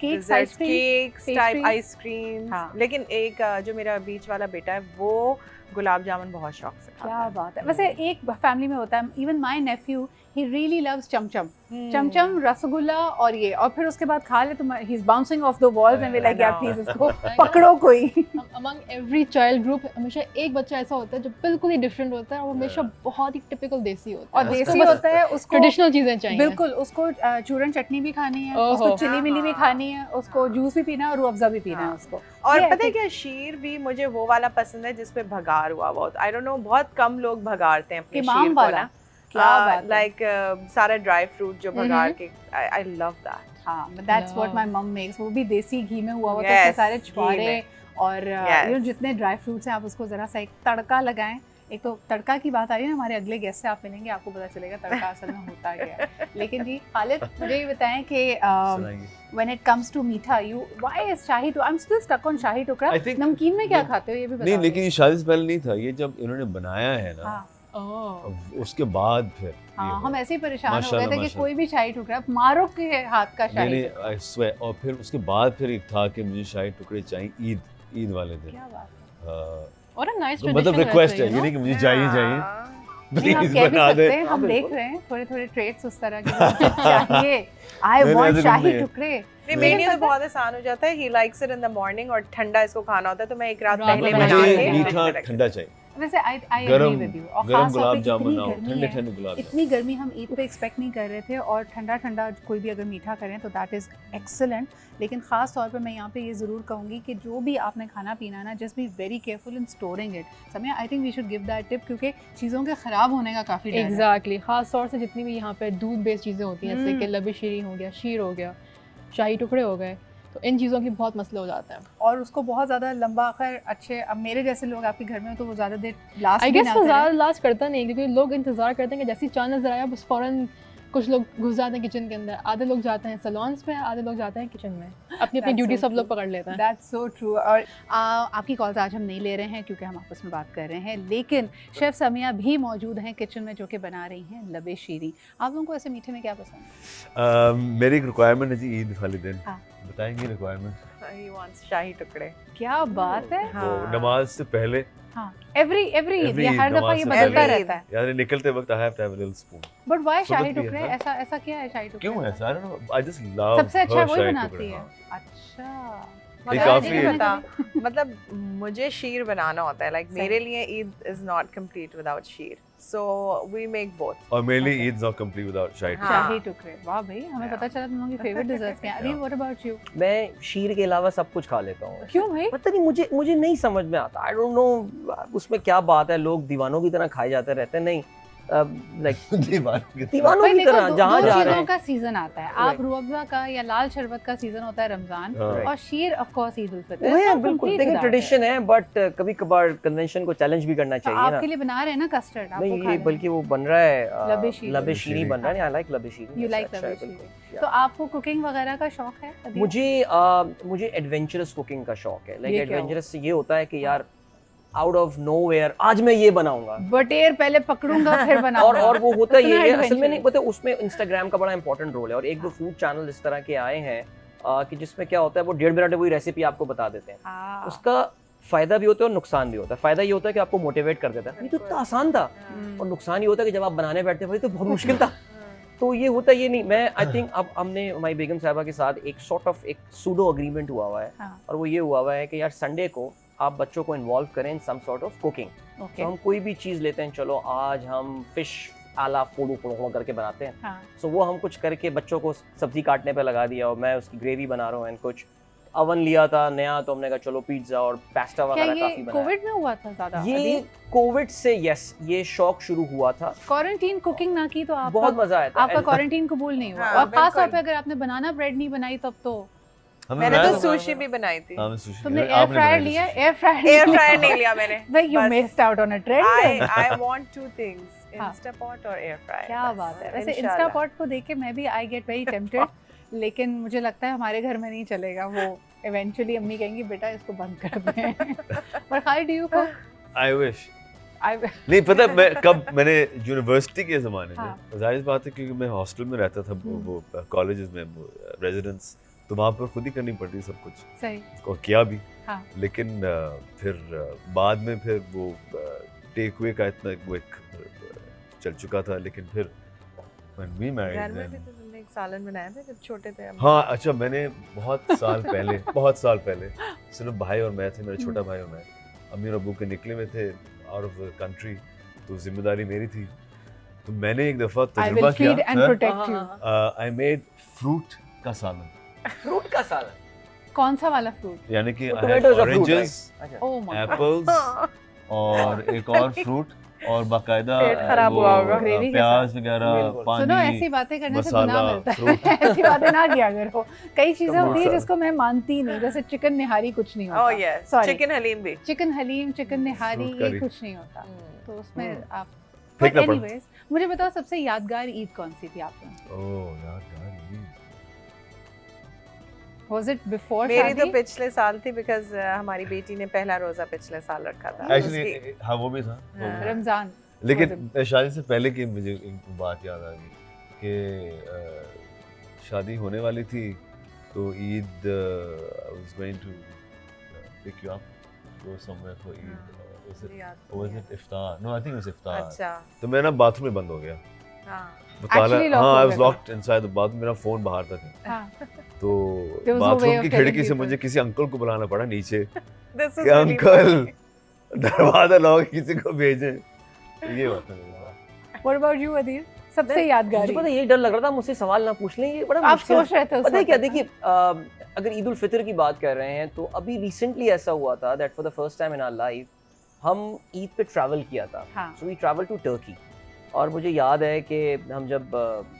Cakes, desserts, ice creams, cakes type pastries? Ice cream. हाँ। लेकिन एक जो मेरा बीच वाला बेटा है वो गुलाब जामुन बहुत शौक से खाता क्या है। बात है। वैसे एक फैमिली में होता है, even my nephew he really loves chamcham, chamcham, rasgulla और ये, और फिर उसके बाद खा ले तो he is bouncing off the walls and we like यार प्लीज इसको पकड़ो कोई। अमंग एवरी चाइल्ड ग्रुप हमेशा एक बच्चा ऐसा होता है जो बिल्कुल ही डिफरेंट होता है और वो हमेशा बहुत ही टिपिकल देसी होता और है। देसी होता है, उसको ट्रेडिशनल चीजें चाहिए। बिल्कुल, उसको चूरन चटनी भी खानी है, ओहो। उसको चिली मिली भी हाँ। खानी है, उसको जूस भी पीना है और रूह अफ़ज़ा भी पीना है हाँ। उसको। और ये पता है ऐसे- क्या, शीर भी मुझे वो वाला पसंद है जिसपे भगार हुआ बहुत। आई डोंट नो, बहुत कम लोग भगारते हैं अपने इमाम शीर को वाला, ना। क्या बात है। लाइक सारा ड्राई फ्रूट जो भगार के, आई लव दैट। हाँ, that's what Wow. My mum makes. वो भी देसी घी में हुआ होता है, Yes, उसमें सारे घी छुआरे में। और Yes. you know, जितने ड्राई फ्रूट्स हैं आप उसको ज़रा सा एक तड़का लगाएं। एक तो तड़का की बात आ रही है ना, हमारे अगले गेस्ट से आप मिलेंगे, आपको पता चलेगा तड़का असल में होता क्या है। लेकिन जी खालिद, मुझे ये बताएं कि सुनाइए। when it comes to मीठा, you why is शाही टुकड़ा? I'm still stuck on शाही टुकड़ा। I think- नमकीन में क्या नहीं- खाते हो ये भी बता नहीं, दो। लेकिन ये शादी से पहले नहीं था, ये जब इन्होंने बनाया है ना, हाँ, ओह। अब उसके बाद फिर ये हाँ, हुआ। हम ऐसे ही परेशान हो गए माशाल्लाह, थे कि माशाल्लाह। कोई भी शाही टुकड़ा, मारो के हाथ का नहीं शाही नहीं, टुकड़ा। I swear, और फिर उसके बाद फिर एक था कि मुझे शाही टुकड़े चाहिए ईद वाले दिन। क्या बात है। और अ नाइस तो ट्रेडिशन मतलब रिक्वेस्ट है, ये नहीं कि मुझे चाहिए हाँ। नहीं, हम प्लीज कह भी बना दे। सकते हैं, हम हाँ, देख बिल्कुल। रहे हैं थोड़े थोड़े ट्रेट्स उस तरह के मुझे चाहिए। आई नहीं, वांट ऐसे शाही नहीं है। टुकड़े। नहीं, नहीं। मेरे लिए तो पता- बहुत आसान हो जाता है। He likes it in the morning और ठंडा इसको खाना होता है तो मैं एक रात रात पहले में बना बना के के मुझे फ्रिज मीठा में रख ठंडा चाहिए, वैसे आई एग्री गरम विद यू। और गरम खास तौर गुलाब पे जामुन इतनी ना हो, गर्मी ठंडे है, ठंडे गुलाब जामुन। इतनी गर्मी हम ईद पे एक्सपेक्ट नहीं कर रहे थे, और ठंडा ठंडा कोई भी अगर मीठा करें तो दैट इज़ एक्सेलेंट। लेकिन ख़ास तौर पे मैं यहाँ पे ये ज़रूर कहूँगी कि जो भी आपने खाना पीना है ना, just be very careful in storing it. समय I think we should give that tip, क्योंकि चीज़ों के ख़राब होने का काफ़ी डर है। एग्जैक्टली। खास तौर से जितनी भी यहाँ पे दूध बेस्ड चीज़ें होती हैं, जैसे कि लबी शीरी हो गया, शीर हो गया, शाही टुकड़े हो गए, तो इन चीज़ों की बहुत मसले हो जाते हैं। और उसको बहुत ज़्यादा लंबा, खैर अच्छे, अब मेरे जैसे लोग आपके घर में हो तो वो ज़्यादा देर लास्ट आई भी गेस ना वो करें। ज़्यादा लास्ट करता नहीं, क्योंकि लोग इंतज़ार करते हैं कि जैसे ही चांद नजर आया बस फ़ौरन कुछ लोग घुस जाते हैं किचन के अंदर। आधे लोग जाते हैं सैलून्स पे, आधे लोग जाते हैं किचन में। अपनी अपनी That's ड्यूटी so सब लोग true. पकड़ लेते हैं। That's so true. और आपकी कॉल्स आज हम नहीं ले रहे हैं क्योंकि हम आपस में बात कर रहे हैं, लेकिन शेफ़ समिया भी मौजूद हैं किचन में, जो कि बना रही हैं लबे शीरी। आप लोगों को ऐसे मीठे में क्या पसंद है? मेरी एक रिक्वायरमेंट है जी ईद वाले दिन। हाँ। बताएंगे रिक्वायरमेंट? He wants शाही टुकड़े। क्या बात है। वो हाँ। नमाज से पहले हाँ, एवरी Every ये हर दफ़ा नमाज ये से बदलता पहले। रहता है। यार निकलते वक्त I have to have a little spoon. But why सुन्नत शाही भी है टुकड़े? ना? ऐसा ऐसा क्या है शाही टुकड़े? क्यों है? आई don't no, I just love सबसे अच्छा her वही शाही बनाती टुकड़े, है। हाँ। अच्छा। ये मतलब काफी नहीं है। पता, मतलब मुझे शीर बनाना होता है। लाइक सही। मेरे लिए Eid is not complete without sheer, so we make both. और मेरे लिए Okay. Eid not complete without shahi हाँ। टुकड़े। शाही टुकड़े, वाह भाई, हमें Yeah. पता चला तुम लोगों की फेवरेट डिजर्ट्स क्या हैं। अभी Yeah. What about you? मैं शीर के अलावा सब कुछ खा लेता हूँ। क्यों भाई? पता नहीं, मुझे नहीं समझ में आता। आई डोंट नो उसमें क्या बात है। लोग दीवानों की तरह खाए जाते रहते हैं। नहीं, लाइक दीवानों भाई की देखो, तरह जहाँ दो जा रहे चीज़ों हैं। का सीजन आता है। आप Right. रूह अफ़ज़ा का या लाल शरबत का सीजन होता है रमजान, हाँ। और शीर ऑफ कोर्स ईद उल फितर। वो है It's not बिल्कुल, complete देखिए without it. ट्रेडिशन है, बट कभी कभार कन्वेंशन को चैलेंज भी करना तो चाहिए ना। आपके लिए बना रहे हैं ना कस्टर्ड, आपको नहीं, खा ये लेना। बल्कि वो बन रहा है लबे शीरी। लबे शीरी बन रहा है। आई लाइक लबे शीरी। You like अच्छा है, लबे शीरी। बिल्कुल। तो आपको कुकिंग वगैरह का शौक है? अभी? मुझे एडवेंचरस कुकिंग का शौक है। लाइक ये क्या एडवेंचरस से ये होता है कि यार आउट ऑफ नोवेयर आज मैं ये बनाऊंगा। बटेर पहले पकड़ूंगा फिर बनाऊंगा। और वो होता उतना ये है, असल में नहीं adventurous। पता, उसमें इंस्टाग्राम का बड़ा इंपॉर्टेंट रोल है। और एक दो फूड चैनल इस तरह के आए हैं कि जिसमें क्या होता है, वो 1.5 मिनट में वही रेसिपी आपको बता देते हैं। हाँ। उसका फायदा भी होता है और नुकसान भी होता है। फायदा ये होता है कि आपको मोटिवेट कर देता है, ये तो इतना आसान था। हम्म। और नुकसान ये होता है कि जब आप बनाने बैठते हैं भाई तो बहुत मुश्किल था। तो ये होता है, ये नहीं। मैं आई थिंक अब हमने हमारी बेगम साहबा के साथ एक सॉर्ट ऑफ एक सूडो अग्रीमेंट हुआ है। हाँ। और वो ये हुआ है कि यार संडे को आप बच्चों को इन्वॉल्व करें in some sort of cooking. Okay. तो हम कोई भी चीज़ लेते हैं, चलो आज हम फिश आला फोड़ो करके बनाते हैं। हाँ। सो वो हम कुछ करके बच्चों को सब्जी काटने पे लगा दिया और मैं उसकी ग्रेवी बना रहा हूँ। एंड कुछ अवन लिया था नया, तो हमने कहा चलो पिज्जा और पास्ता क्या वगैरह ये काफी बनाया। कोविड में हुआ था ज्यादा? ये कोविड से यस, ये शौक शुरू हुआ था। क्वारंटीन कुकिंग ना की तो आपका बहुत मजा आया था। आपका And- क्वारंटीन कबूल नहीं हुआ। हाँ, और खास तौर बिल्कुल। पे अगर आपने बनाना ब्रेड नहीं बनाई तब तो हमने मैंने बनाया तो था। सुशी भी बनाई थी। हाँ, मैं सुशी तुमने आपने एयर बनाया फ्रायर था लिया? Sushi. Air fryer air fryer नहीं लिया मैंने। भाई यू बस- missed out on a trend. I want two things, हाँ। Instapot और air fryer। क्या बस, बात है। वैसे इंशाल्लाह। इंस्टापॉट को देख के मैं भी आई गेट वेरी टेम्प्टेड, लेकिन मुझे लगता है हमारे घर में नहीं चलेगा वो। इवेंचुअली अम्मी कहेंगी बेटा इसको बंद कर दें। पर खाली do you cook? I wish. I नहीं पता मैं कब, मैंने यूनिवर्सिटी के ज़माने हाँ। में, जाहिर बात है क्योंकि मैं हॉस्टल में रहता था, वो कॉलेजेस में रेजिडेंस, तो वहाँ पर खुद ही करनी पड़ती है सब कुछ, सही। और किया भी। हाँ। लेकिन फिर बाद में फिर वो टेक अवे का इतना वो एक चल चुका था, लेकिन फिर when we married घर में then- भी तो तुमने एक सालन बनाया था जब छोटे थे हम। हाँ अच्छा, मैंने बहुत साल पहले सिर्फ भाई और मैं थे, मेरा छोटा भाई और मैं, अम्मी और अब्बू के निकले में थे आउट ऑफ द कंट्री, तो जिम्मेदारी मेरी थी। तो मैंने एक दफ़ा I तजुर्बा will feed and किया, protect you. I made fruit का सालन, फ्रूट का सालन, कौन सा वाला फ्रूट? यानी कि tomatoes are fruit, ऑरेंजेस, अच्छा। Oh my God. एप्पल्स और एक और फ्रूट, और बाकायदा पेट खराब हुआ होगा। ग्रेवी के प्याज साथ। वगैरह, बिल्कुल। पानी। सुनो, ऐसी बातें करने से मसाला, गुनाह मिलता fruit। है। ऐसी बातें ना किया करो। कई चीजें होती है मसाला। जिसको मैं मानती नहीं, जैसे चिकन निहारी कुछ नहीं ओह होता। Yes, Sorry. चिकन हलीम भी। चिकन हलीम, चिकन निहारी, Fruit ये curry। कुछ नहीं होता। तो उसमें आप फेंकना But पड़ा। anyways, मुझे बताओ सबसे यादगार ईद कौन सी थी आपको? ओह यार Was it before मेरी तो शादी? पिछले साल थी, बिकॉज हमारी बेटी ने पहला रोजा पिछले साल रखा था। एक्चुअली हाँ वो भी था, वो भी हाँ। था। रमजान। लेकिन शादी से पहले की मुझे एक बात याद आ गई कि शादी होने वाली थी, तो Eid I was going to pick you up, go somewhere for Eid, was it iftar? No, I think it was iftar. अच्छा। तो मैं ना बाथरूम में बंद हो गया, हाँ। वो ताला, Actually lock हाँ हो आई गया वाज था। लॉक्ड इनसाइड द बाथरूम, मेरा फोन बाहर था कहीं। हाँ। तो There was no way bathroom of की telling खिड़की से people. मुझे किसी अंकल को बुलाना पड़ा नीचे This is कि really अंकल funny. दरवाजा लॉक, किसी को भेजें। ये बात है मेरे साथ। What about you, Adeel? सबसे यादगार मुझे पता ईद? ये डर लग रहा था मुझसे सवाल ना पूछ लें, ये बड़ा आप मुश्किल। सोच रहे थे उस पता है क्या, वक्त? देखिए अगर ईद उल फितर की बात कर रहे हैं तो अभी रिसेंटली ऐसा हुआ था that for the first time in our life हम ईद पे ट्रैवल किया था। हाँ। So we travel to Turkey, और मुझे याद है कि हम जब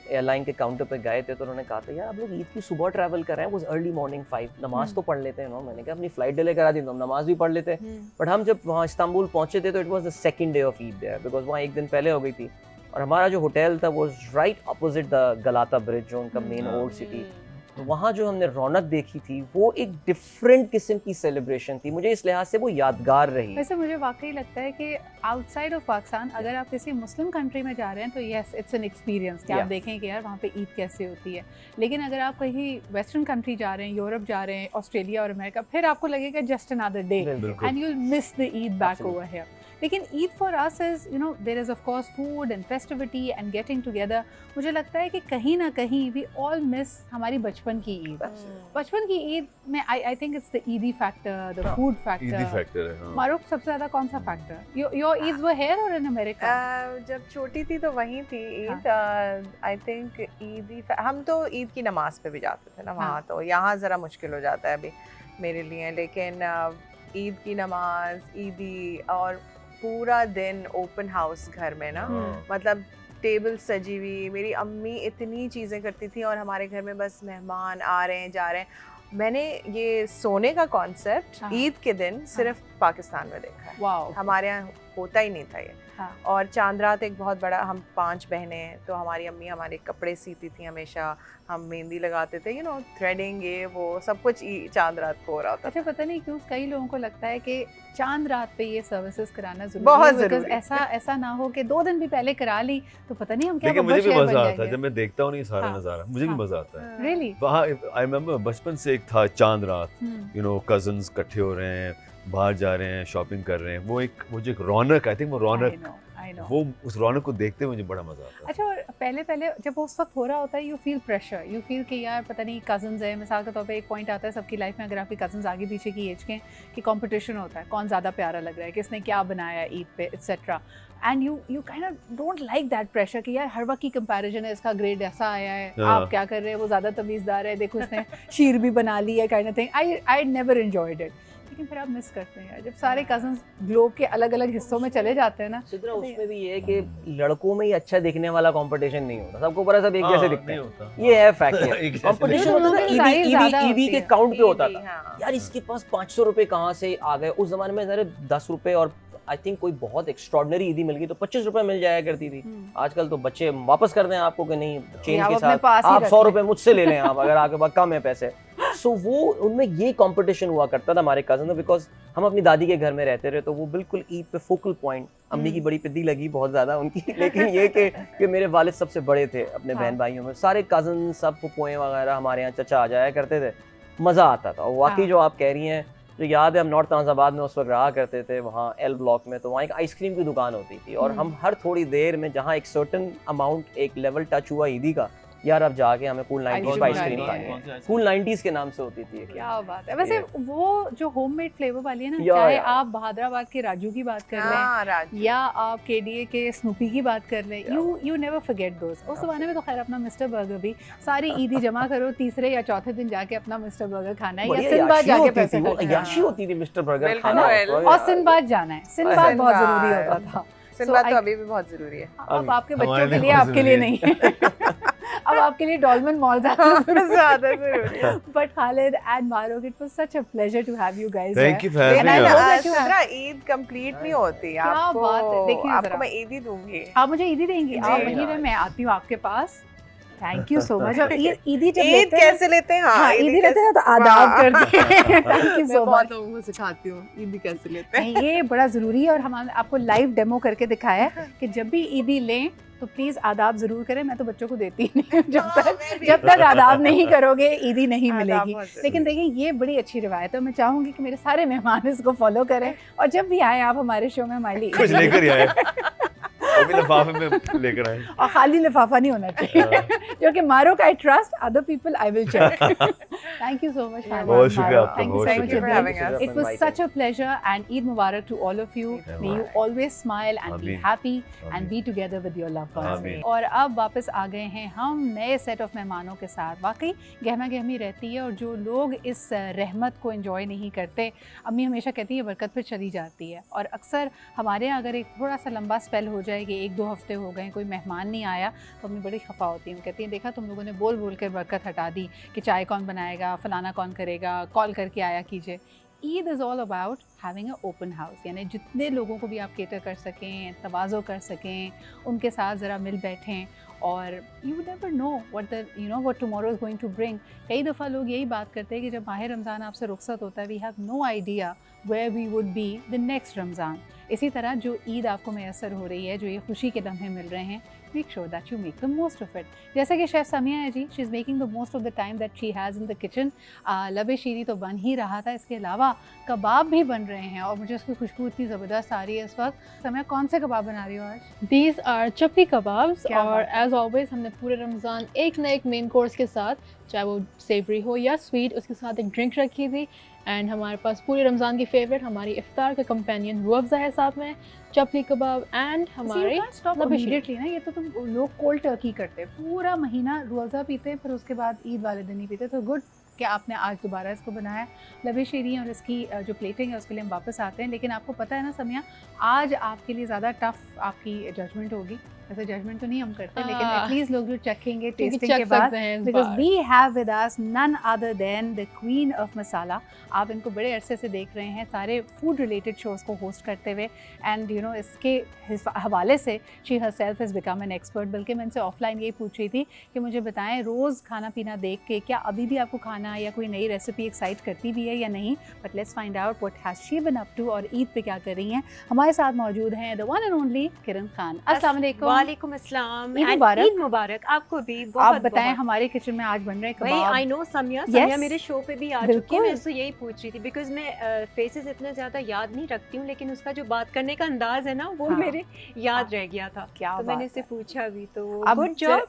एयरलाइन के काउंटर पे गए थे तो उन्होंने कहा था यार आप लोग ईद की सुबह ट्रैवल कर रहे हैं, वो अर्ली मॉर्निंग 5, नमाज तो पढ़ लेते हैं ना। मैंने कहा अपनी फ्लाइट डिले करा दी तो हम नमाज भी पढ़ लेते। बट हम जब वहाँ इस्तांबुल पहुंचे थे तो it was the second day of Eid there, because वहाँ एक दिन पहले हो गई थी, और हमारा जो होटल था वो राइट अपोजिट द गलाता ब्रिज, जो उनका मेन ओल्ड सिटी। तो वहाँ जो हमने रौनक देखी थी वो एक डिफरेंट किस्म की सेलिब्रेशन थी, मुझे इस लिहाज से वो यादगार रही। वैसे मुझे वाकई लगता है कि आउटसाइड ऑफ पाकिस्तान अगर आप किसी मुस्लिम कंट्री में जा रहे हैं तो यस इट्स एन एक्सपीरियंस कि आप Yeah. देखें कि यार वहाँ पे ईद कैसे होती है। लेकिन अगर आप कहीं वेस्टर्न कंट्री जा रहे हैं, यूरोप जा रहे हैं, ऑस्ट्रेलिया और अमेरिका, फिर आपको लगेगा जस्ट अनदर डे बिल्कुल। and you'll miss the Eid back Absolutely. over here. लेकिन Eid for us is, you know, there is of course food and festivity and getting together. मुझे लगता है कि कहीं ना कहीं we all miss हमारी बचपन की ईद। बचपन की ईद में I think it's the ईदी factor, the food factor. ईदी फैक्टर है, हाँ। मारूफ सबसे ज़्यादा कौन सा factor? Your Eids were here or in America? जब छोटी थी तो वहीं थी ईद। आई थिंक हम तो ईद की नमाज पे भी जाते थे ना वहाँ, हाँ। तो यहाँ ज़रा मुश्किल हो जाता है अभी मेरे लिए। लेकिन ईद की नमाज, ईदी, और पूरा दिन ओपन हाउस घर में ना, हाँ। मतलब टेबल सजी हुई, मेरी अम्मी इतनी चीज़ें करती थी, और हमारे घर में बस मेहमान आ रहे हैं जा रहे हैं। मैंने ये सोने का कॉन्सेप्ट हाँ। ईद के दिन सिर्फ पाकिस्तान में देखा है, Wow. हमारे यहाँ होता ही नहीं था ये। हाँ। और चांद रात एक बहुत बड़ा, हम 5 बहनें हैं, तो हमारी अम्मी हमारे कपड़े सीती थी हमेशा, हम मेहंदी लगाते थे, यू नो, थ्रेडिंग, ये वो सब कुछ चांद रात को हो रहा था। अच्छा, पता नहीं क्यों कई लोगों को लगता है कि चांद रात पे ये सर्विसेज कराना जरूरी बहुत है, because ज़रूरी है। ऐसा ना हो कि 2 दिन भी पहले करा ली तो पता नहीं हम क्या लेकिन मुझे भी बब्बर शेर मजा बन आता है जाएंगे। जब मैं देखता हूँ नहीं सारा हाँ। नज़ारा, मुझे भी हाँ। मजा आता है। Really? वहाँ आई रिमेम्बर बचपन से एक था चांद रात, यू नो, कजन्स इकट्ठे हो रहे हैं, बाहर जा रहे हैं, शॉपिंग कर रहे हैं, वो जो एक रौनक, आई थिंक वो रौनक, I know. वो उस रौनक को देखते हुए मुझे बड़ा मजा आता है। अच्छा, और पहले जब उस वक्त हो रहा होता है, you feel pressure, you feel कि यार पता नहीं कजन्स है, मिसाल के तौर पे एक पॉइंट आता है सबकी लाइफ में, अगर आपके कजन्स आगे पीछे की एज के, कि कंपटीशन होता है कौन ज़्यादा प्यारा लग रहा है, किसने क्या बनाया ईद पे, etcetera, and you kind of don't like that pressure कि यार हर वक्त की कंपैरिजन है, इसका ग्रेड ऐसा आया है, हाँ। आप क्या कर रहे हैं, वो ज़्यादा तमीज़दार है, देखो इसने शीर भी बना ली है, kind of thing. I never enjoyed it. लेकिन फिर आप मिस करते हैं यार जब सारे कजन्स ग्लोब के अलग अलग हिस्सों में चले जाते हैं ना। सिद्रा, उसमें भी ये है कि लड़कों में ही अच्छा दिखने वाला कंपटीशन नहीं होता, सबको पता सब एक जैसे दिखते नहीं हैं, होता। ये है फैक्ट है। एक जैसे कंपटीशन दिखते हैं। होता था लोगों की जाहिर ज़्यादा ईदी होती के है। काउंट पे होता ईदी, था, हाँ। यार इसके पास 500 रुपए कहाँ से आ गए। उस जमाने में जरा 10 रुपए और आई थिंक कोई बहुत एक्स्ट्रॉर्डनरी ईदी मिल गई तो 25 रुपए मिल जाया करती थी। आजकल तो बच्चे वापस कर दें आपको कि नहीं, चेंज आप के अपने साथ पास ही आप रख 100 लें। रुपए मुझसे ले लें आप, अगर आपके पास कम है पैसे। सो वो उनमें ये कंपटीशन हुआ करता था हमारे कजन में, बिकॉज हम अपनी दादी के घर में रहते रहे, तो वो बिल्कुल ईद पे फोकल पॉइंट, अम्मी की बड़ी पिद्दी लगी बहुत ज़्यादा उनकी, लेकिन ये कि मेरे वालिद सबसे बड़े थे अपने बहन भाइयों में, सारे कजन सब पुप्पोएं वगैरह हमारे यहाँ चचा आ जाया करते थे, मज़ा आता था। और वाकई जो आप कह रही हैं, जो याद है हम नॉर्थ नाज़ाबाद में उस वक्त रहा करते थे, वहाँ एल ब्लॉक में, तो वहाँ एक आइसक्रीम की दुकान होती थी, और हम हर थोड़ी देर में जहाँ एक सर्टन अमाउंट, एक लेवल टच हुआ ईदी का, यार अब जाके हमें कूल 90s पर आइसक्रीम खानी है। कूल 90s के नाम से होती थी। क्या बात है। वैसे वो जो होममेड फ्लेवर वाली है ना, या, चाहे या। आप बहादुराबाद के राजू की बात कर लें हाँ, राजू। या आप केडीए के स्नूपी की बात कर लें, यू नेवर फॉरगेट दोस। उस जमाने में तो खैर अपना मिस्टर बर्गर भी, सारी ईदी जमा करो, तीसरे या चौथे दिन जाके अपना मिस्टर बर्गर खाना है, या सिंदबाद जाके पैसे खर्चना है। याशी होती थी मिस्टर बर्गर बिल्कुल, खाना, और सिंदबाद जाना है, सिंदबाद बहुत जरूरी होता था। सिंदबाद तो अभी भी बहुत जरूरी है। अब आपके हमारे बच्चों के लिए लिए, बहुत आपके लिए जरूरी नहीं। अब आपके लिए डॉल्मेन मॉल ज्यादा जरूरी है। But Khalid and Maruk, it was such a pleasure to have you guys Thank here. you for having And I us. hope that you सुधरा, ईद कंप्लीट नहीं होती। क्या आपको बात है, देखिए आपको जरा। मैं ईद ही दूंगी। आप मुझे ईदी देंगी, आप जी। वहीं रहे, मैं आती हूँ आपके पास। Thank you so much. और ईदी जब ईद लेते हैं, कैसे लेते हैं? हाँ, ईदी लेते हैं तो आदाब करते हैं। Thank you so much. लोगों को सिखाती हूँ ईद कैसे लेते हैं। नहीं, ये बड़ा ज़रूरी है, और हम आपको लाइव डेमो करके दिखाया है कि जब भी ईदी लें तो प्लीज़ आदाब ज़रूर करें। मैं तो बच्चों को देती नहीं हूँ, जब तक आदाब नहीं करोगे ईदी नहीं मिलेगी। लेकिन देखिए, ये बड़ी अच्छी रिवायत है, मैं चाहूँगी कि मेरे सारे मेहमान इसको फॉलो करें, और जब भी आए आप हमारे शो में हमारे लिए कुछ लेकर ही आए, वो भी लिफाफे में लेकर आए। और खाली लिफाफा नहीं होना चाहिए, जो कि मारो I trust, other people I will check. Thank you so much. बहुत शुक्रिया आपका, थैंक यू बहुत सो मच शुक्रिया। having us. It was such a pleasure, and Eid Mubarak to all of you. May you always smile and be Ameen. happy and Ameen. be together with your loved ones. Ameen. और अब वापस आ गए हैं हम नए set of मेहमानों के साथ। वाकई गहमा गहमी रहती है, और जो लोग इस रहमत को एंजॉय नहीं करते, अम्मी हमेशा कहती है बरकत फिर चली जाती है। और अक्सर हमारे यहाँ अगर एक थोड़ा सा लंबा स्पेल हो जाए कि 1-2 हफ्ते हो गए कोई मेहमान नहीं आया, तो अम्मी बड़ी खफा होती हैं, कहती हैं देखा तुम लोगों ने बोल बोल कर बरकत हटा दी कि चाय कौन बनाएगा, फलाना कौन करेगा, कॉल करके आया कीजिए। Eid is all about having a open house, यानी जितने लोगों को भी आप केटर कर सकें, तवाज़ो कर सकें, उनके साथ ज़रा मिल बैठें, और you never know what tomorrow is going to bring. कई दफ़ा लोग यही बात करते हैं कि जब माह रमज़ान आपसे रुखसत होता है, we have no idea where we would be the next Ramzan. इसी तरह जो ईद आपको मैसर हो रही है, जो ये खुशी के लम्हे मिल रहे हैं, make sure that you make the most of it. जैसे कि शेफ़ समिया है ji, she is making the most of the time that she has in the kitchen. लबे शीरी तो बन ही रहा था, इसके अलावा कबाब भी बन रहे हैं, और मुझे उसकी खुशबू इतनी ज़बरदस्त आ रही है इस वक्त। समिया, कौन से कबाब बना रही हो आज? These are चपली कबाब्स, क्या और बात है। एज ऑलवेज हमने पूरे रमज़ान एक ना एक मेन कोर्स के साथ, चाहे वो सेवरी हो या स्वीट, उसके साथ एक ड्रिंक रखी थी। एंड हमारे पास पूरे रमज़ान की फेवरेट हमारी इफ्तार का कंपेनियन रूह अफ़ज़ा है साथ में, चपली कबाब एंड हमारे स्टॉप लबे शीरी। इमीडिएटली ना, ये तो तुम लोग कोल्ड टर्की करते हैं, पूरा महीना रूअफ़ज़ा पीते हैं, फिर उसके बाद ईद वाले दिन ही पीते, तो गुड कि आपने आज दोबारा इसको बनाया। लबे शीरी और इसकी जो प्लेटिंग है उसके लिए हम वापस आते हैं, लेकिन आपको पता है ना समिया, आज आपके लिए ज़्यादा टफ आपकी जजमेंट होगी। वैसे जजमेंट तो नहीं हम करते, लेकिन एटलीस्ट लोग जो चखेंगे टेस्टिंग के बाद, because we have with us none other than the queen of masala. आप इनको बड़े अरसे से देख रहे हैं सारे फूड रिलेटेड शोज़ को होस्ट करते हुए, एंड यू नो इसके हवाले से she herself has become an expert. बल्कि मैं इनसे ऑफलाइन यही पूछ रही थी कि मुझे बताएं, रोज़ खाना पीना देख के क्या अभी भी आपको खाना या कोई नई रेसिपी एक्साइट करती भी है या नहीं? But let's find out what has she been up to, और ईद पे क्या कर रही हैं। हमारे साथ मौजूद हैं द वन एंड ओनली किरण खान। अस्सलाम वालेकुम। वालेकुम अस्सलाम, ईद and मुबारक। ईद मुबारक आपको भी। बहुत आप बताएं, हमारे किचन में आज बन रहे हैं भाई, kebab. I know Samiya Yes. Samiya मेरे शो पे भी आ चुकी है। बिल्कुल। मैं उससे यही पूछ रही थी, बिकॉज मैं फेसेस इतने ज़्यादा याद नहीं रखती हूँ, लेकिन उसका जो बात करने का अंदाज है ना, वो हाँ। मेरे याद रह गया था। क्या तो बात मैंने है। इससे पूछा भी, तो अब गुड जॉब।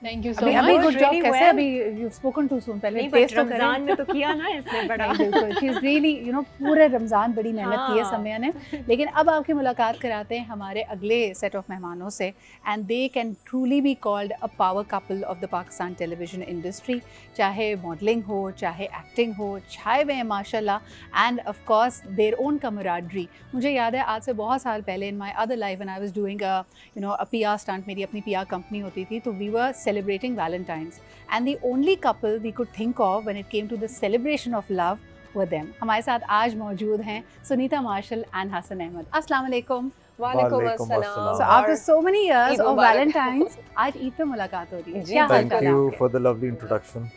थैंक यू सो अभी मच। अभी much. गुड जॉब Really कैसे? well. अभी यू स्पोकन टू सून, पहले नहीं, टेस्ट बट तो करें। रमजान में तो किया ना इसने बड़ा। नहीं, बिल्कुल, she is really you know पूरे रमज़ान बड़ी मेहनत की है हाँ। समिया ने। लेकिन अब आपकी मुलाकात कराते हैं हमारे अगले सेट ऑफ मेहमानों से, and they can truly be called a power couple of the Pakistan television industry. चाहे मॉडलिंग हो, चाहे एक्टिंग हो, छाए हुए हैं माशाल्लाह, and of course their own camaraderie. मुझे याद है आज से बहुत साल पहले, in my other life when I was doing a PR stunt, मेरी अपनी PR कंपनी होती थी, तो we were celebrating Valentine's, and the only couple we could think of when it came to the celebration of love were them. हमारे साथ आज मौजूद हैं सुनीता मार्शल एंड हसन अहमद। अस्सलाम वालेकुम। वालेकुम वालेकुम अस्सलाम। अस्सलाम। So after so many years Eid of Mubarak. Valentine's, आज ईद पे मुलाकात हो रही है। जी, क्या हाल Thank चाल है? you for the lovely introduction.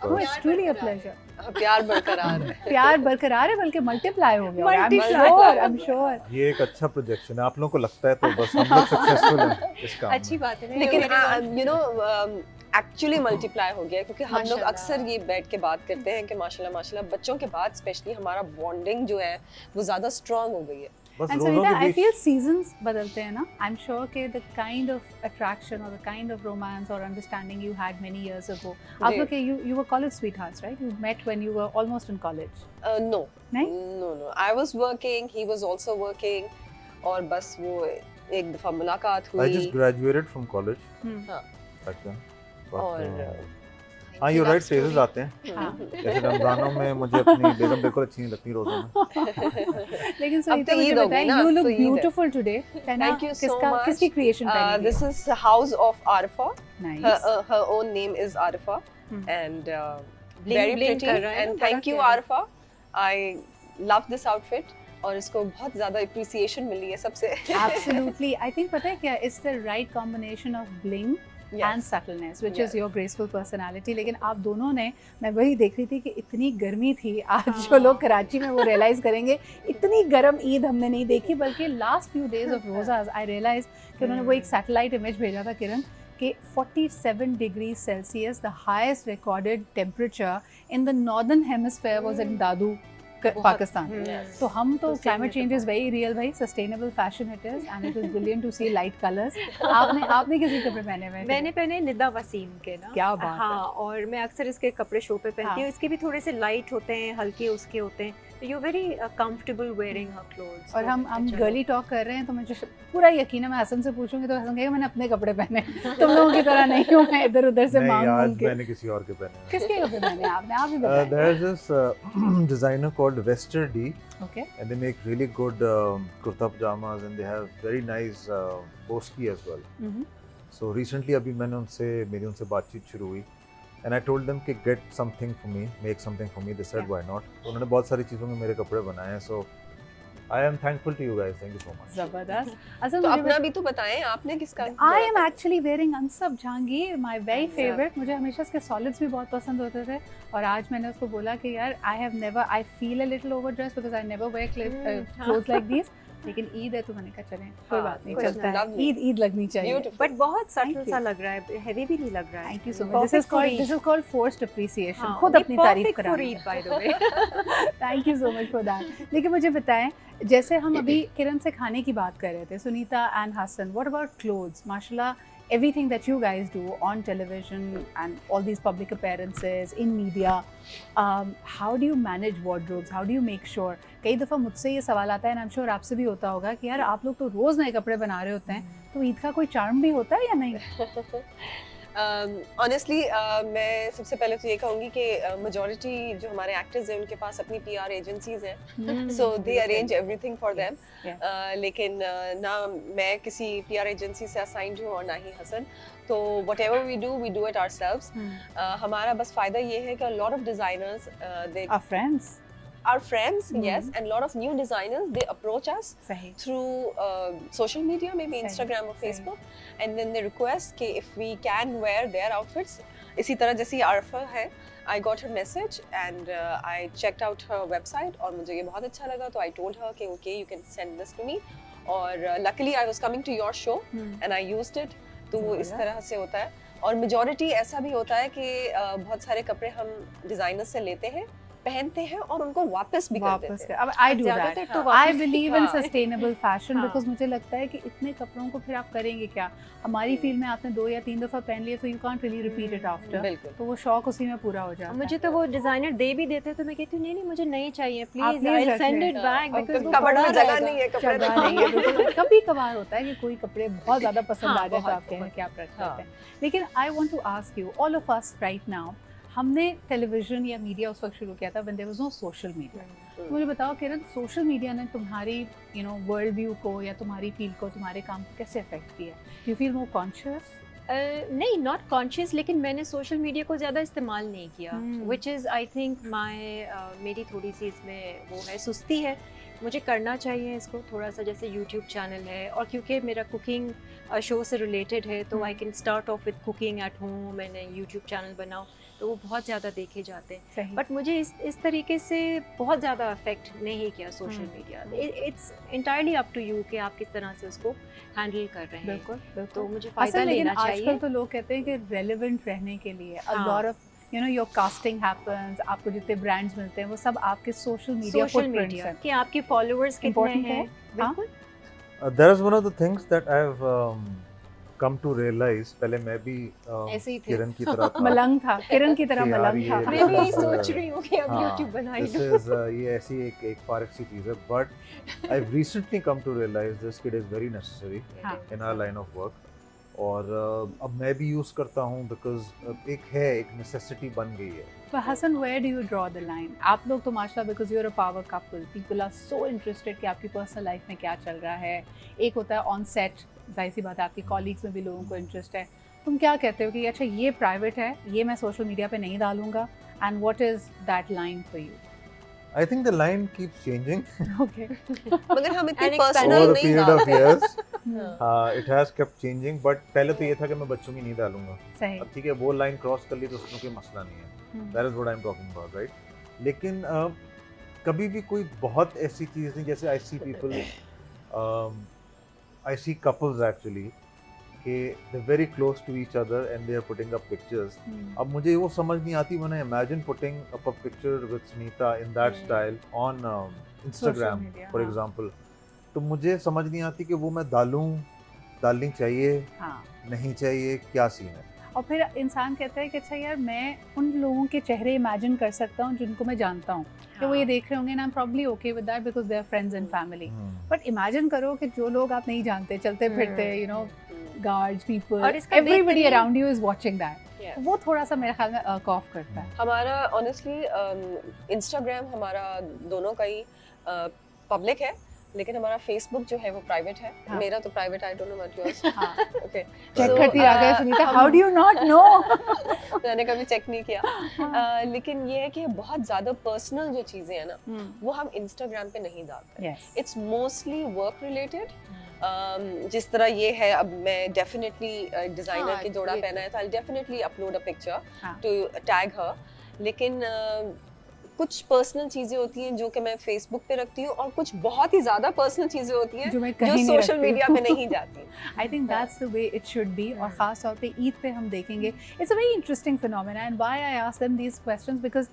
Oh, it's truly a pleasure. प्यार बरकरार है। प्यार बरकरार है बल्कि मल्टीप्लाई हो गया। I'm sure. ये एक अच्छा प्रोजेक्शन है, आप लोगों को लगता है तो बस हम लोग सक्सेसफुल हैं इस काम में। अच्छी बात है लेकिन यू नो एक्चुअली मल्टीप्लाई हो गया, क्योंकि हम लोग माशाल्लाह। अक्सर ये बैठ के बात करते हैं कि माशाल्लाह माशाल्लाह बच्चों के बाद स्पेशली हमारा बॉन्डिंग जो है वो ज़्यादा स्ट्रांग हो गई है। बस And रोज़ों Savita, के I बीच feel seasons बदलते हैं ना. I'm sure कि the kind of attraction or the kind of romance or understanding you had many years ago. आप जी। लोग के you were college sweethearts, right? You met when you were almost in college. No नहीं? No I was working, he was also working, और बस वो एक दफ़ा मुलाकात I हुई just graduated from college हाँ। back then. और हाँ, you're right, phases आते हैं। हाँ. जैसे रमजानों में मुझे अपनी बेगम बिल्कुल अच्छी नहीं लगती रोज़ों में। लेकिन अब सविता तो मुझे ईद हो गई बताएं, ना, you look तो ईद है। beautiful today. है ना? Thank you so किसका much. किसकी creation पहनी हुई This is house of Arifa. है? Nice. Her own name is Arifa, Hmm. and Bling very bling pretty. कर रहा है ना, And बड़ा thank you, प्यारा। Arifa. I love this outfit, और इसको बहुत ज़्यादा appreciation मिली है सबसे। Absolutely. I think पता है क्या? It's the right combination of bling and subtleness, which is Yes. your graceful personality. लेकिन आप दोनों ने, मैं वही देख रही थी कि इतनी गर्मी थी, आज जो लोग कराची में वो रियलाइज करेंगे इतनी गर्म ईद हमने नहीं देखी, बल्कि last few days of rozas I realise कि उन्होंने वो एक सैटेलाइट इमेज भेजा था किरण कि 47 degree Celsius the highest recorded temperature in the northern hemisphere was in Dadu Pakistan. Yes. तो हम तो तो same क्लाइमेट है चेंज इज वेरी रियल भाई, sustainable fashion it is and it is brilliant to see light colours. आपने किसी कपड़े पहने हुए हैं? मैंने पहने निदा वसीम के ना। क्या बात है। हाँ, और मैं अक्सर इसके कपड़े शो पे पहनती हाँ। हूँ। इसके भी थोड़े से लाइट होते हैं, हल्के उसके होते हैं, you very comfortable wearing her clothes. और हम गर्ली टॉक कर रहे हैं तो मुझे पूरा यकीन है, मैं हसन से पूछूंगी तो हसन कहेगा मैंने अपने कपड़े पहने, तुम लोगों की तरह नहीं हूँ मैं इधर उधर से नहीं, मांग आज मांग के। मैंने किसी और के पहने हैं। किसके कपड़े पहने आपने? आप ही बताएं। There is this designer called Wester D, okay and they make really good kurta pajamas, and they have very nice boski as well. So recently अभी मेरी उनसे बातचीत शुरू हुई, and I told them कि get something for me, make something for me. They said why not. तो उन्होंने बहुत सारी चीज़ों में मेरे कपड़े बनाए हैं, so I am thankful to you guys. Thank you so much. जबरदस्त। असल तो मुझे अपना भी तो बताएं, आपने किसका? I am actually wearing unsub Jahangir, my very favorite। मुझे हमेशा इसके solids भी बहुत पसंद होते थे, और आज मैंने उसको बोला कि यार I feel a little overdressed because I never wear clothes like these। लेकिन ईद है तो मैंने कहा चलें कोई हाँ, बात नहीं, कुछ चलता है, lovely। ईद लगनी चाहिए। Beautiful. बट बहुत Thank सटल you. सा लग रहा है, हेवी भी नहीं लग रहा है। Thank you so much. Perfect for This is called forced appreciation। हाँ, खुद ये अपनी तारीफ perfect for कराना। Eid, by the way। Thank you so much for that. लेकिन मुझे बताएं, जैसे हम अभी किरण से खाने की बात कर रहे थे, Sunita and Hasan, what about clothes? माशाल्लाह everything that you guys do on television and all these public appearances in media, how do you manage wardrobes? How do you make sure? कई दफ़ा मुझसे ये सवाल आता है, and I'm sure आपसे भी होता होगा कि यार आप लोग तो रोज़ नए कपड़े बना रहे होते हैं, तो ईद का कोई चार्म भी होता है या नहीं? ऑनेस्टली मैं सबसे पहले तो ये कहूँगी कि मेजॉरिटी जो हमारे एक्टर्स हैं उनके पास अपनी PR एजेंसीज हैं, सो दे अरेंज एवरीथिंग फॉर देम। लेकिन ना मैं किसी PR एजेंसी से असाइंड हूँ और ना ही हसन, तो whatever we do it ourselves। हमारा बस फ़ायदा ये है कि a lot of designers they Our friends। are friends, yes, and lot of new designers they approach us सही। through social media, maybe Same, Instagram or same. Facebook, and then they request कि if we can wear their outfits। इसी तरह जैसे आरफा है, I got her message and I checked out her website और मुझे ये बहुत अच्छा लगा, तो I told her कि okay you can send this to me, और luckily I was coming to your show and I used it। तो वो इस तरह से होता है, और मेजॉरिटी ऐसा भी होता है कि बहुत सारे कपड़े हम डिजाइनर से लेते हैं, पहनते हैं और उनको वापस भी कर देते हैं। अब I do that। ज़्यादातर तो I वापस- believe in हाँ। sustainable fashion हाँ। because मुझे लगता है कि इतने कपड़ों को फिर आप करेंगे क्या? हमारी फील्ड में आपने 2 या 3 दफ़ा पहन लिए, तो you can't really repeat it after। बिल्कुल। तो वो शौक उसी में पूरा हो जाता मुझे है। तो वो डिजाइनर दे भी देते हैं तो मैं कहती हूँ नहीं नहीं मुझे नहीं चाहिए, आप प्लीज please आई रख सेंड लें। इट बैक और बिकॉज़ वो कपबोर्ड में पड़ा जगह रहेगा। नहीं है कपड़े जगह रखने नहीं है, बिल्कुल। कभी कभार होता है कि कोई कपड़े बहुत ज़्यादा पसंद हाँ, आ जाए तो बहुत, आप कहें बहुत। कि आप रख हाँ। लेते हैं। लेकिन I want to ask you, all of us right now, हमने टेलीविजन या मीडिया उस वक्त शुरू किया था when there was no social media. मुझे बताओ किरण, सोशल मीडिया ने तुम्हारी वर्ल्ड व्यू को या तुम्हारी फील्ड को, तुम्हारे काम को कैसे अफेक्ट किया? You feel more conscious? नहीं नॉट कॉन्शियस, लेकिन मैंने सोशल मीडिया को ज़्यादा इस्तेमाल नहीं किया, विच इज़ आई थिंक मेरी थोड़ी सी इसमें वो है, सुस्ती है। मुझे करना चाहिए इसको थोड़ा सा, जैसे यूट्यूब चैनल है, और क्योंकि मेरा कुकिंग शो से रिलेटेड है तो I can start of with cooking at home, मैंने यूट्यूब चैनल बनाओ, तो वो बहुत ज़्यादा देखे जाते हैं। सही। बट मुझे इस तरीके से बहुत ज़्यादा अफेक्ट नहीं किया social media. It's entirely up to you कि आप किस तरह से उसको हैंडल कर रहे हैं। बिल्कुल तो बिल्कुल। मुझे फ़ायदा असल लेकिन लेना चाहिए। आजकल तो लोग कहते हैं कि रेलेवेंट रहने के लिए अ हाँ। Lot of you know your casting happens, आपको जितने ब्रांड्स मिलते हैं वो सब आपके social media social footprints media हैं। कि आपके फॉलोअर्स कितने Important हैं। है। हाँ। बिल्कुल। That is one of the things that I've come to realize. पहले मैं भी ऐसे ही थे। किरण की तरह था मलंग था, किरण की तरह कि यार मलंग था। ये मैं भी यही this is, सोच रही हूँ कि अब हाँ, यूट्यूब बनाई this लूँ। is ये ऐसी एक फारग सी चीज़ है, but I've recently come to realize this kid is very necessary हाँ। in our line of work. और अब मैं भी यूज़ करता हूँ बिकॉज एक नेसेसिटी बन गई है। But Hassan, where do you draw the line? आप लोग तो माशाल्लाह because you're a power couple, people are so interested कि आपकी पर्सनल लाइफ में क्या चल रहा है। एक होता है ऑन सेट, जाहिर सी बात है आपकी कॉलीग्स में भी लोगों को इंटरेस्ट है। तुम क्या कहते हो कि अच्छा ये प्राइवेट है, ये मैं सोशल मीडिया पे नहीं डालूंगा, and what is that line for you? I think the line keeps changing okay. मगर हम इतनी And पर्सनल over a नहीं period of डालते। years. It has kept changing, but पहले तो ये था कि मैं बच्चों की नहीं डालूंगा। सही। अब ठीक है, वो लाइन क्रॉस कर ली तो उसमें कोई मसला नहीं है। That is what I'm talking about, right? लेकिन कभी भी कोई बहुत ऐसी चीज़ नहीं, जैसे I see people, I see couples actually कि they're very close to each other and they are putting up pictures. अब मुझे वो समझ नहीं आती when I imagine putting up a picture with Smita in that style on Instagram, media, for हाँ। example, तो मुझे समझ नहीं आती कि वो मैं डालनी चाहिए, हाँ। नहीं चाहिए, क्या सीन है। और फिर इंसान कहता है कि अच्छा यार मैं उन लोगों के चेहरे इमेजिन कर सकता हूँ जिनको मैं जानता हूँ कि वो ये देख रहे होंगे, and I am probably okay with that because they are friends and family. But imagine करो कि जो लोग आप नहीं जानते, चलते फिरते, यू नो, गार्ड्स, पीपल, और इसका एवरीबडी बेहतरीन- around you is watching that, Yes. वो थोड़ा सा मेरे ख्याल में कॉफ करता है। हमारा ऑनेस्टली इंस्टाग्राम हमारा दोनों का ही पब्लिक है, लेकिन हमारा फेसबुक जो है वो प्राइवेट है। हाँ। मेरा तो private, I don't know what yours. हाँ। ओके, चेक So, करती रह गए Sunita, how do you not know? मैंने कभी चेक नहीं किया। लेकिन ये है कि बहुत ज़्यादा पर्सनल जो चीज़ें हैं ना, वो हम इंस्टाग्राम पे नहीं डालते। Yes. It's mostly work related. जिस तरह ये है, अब मैं डेफिनेटली डिजाइनर हाँ, के जोड़ा ये पहना है तो I definitely upload a picture हाँ। टू टैग हर। लेकिन कुछ पर्सनल चीजें होती हैं जो कि मैं फेसबुक पे रखती हूँ, और कुछ बहुत ही ज्यादा पर्सनल चीजें होती हैं जो मैं जो कहीं नहीं सोशल रखती मीडिया हूँ। पे नहीं जाती। I think that's the way it should be. और ख़ास तौर पे ईद पे हम देखेंगे, it's a very interesting phenomena, and why I ask them these questions because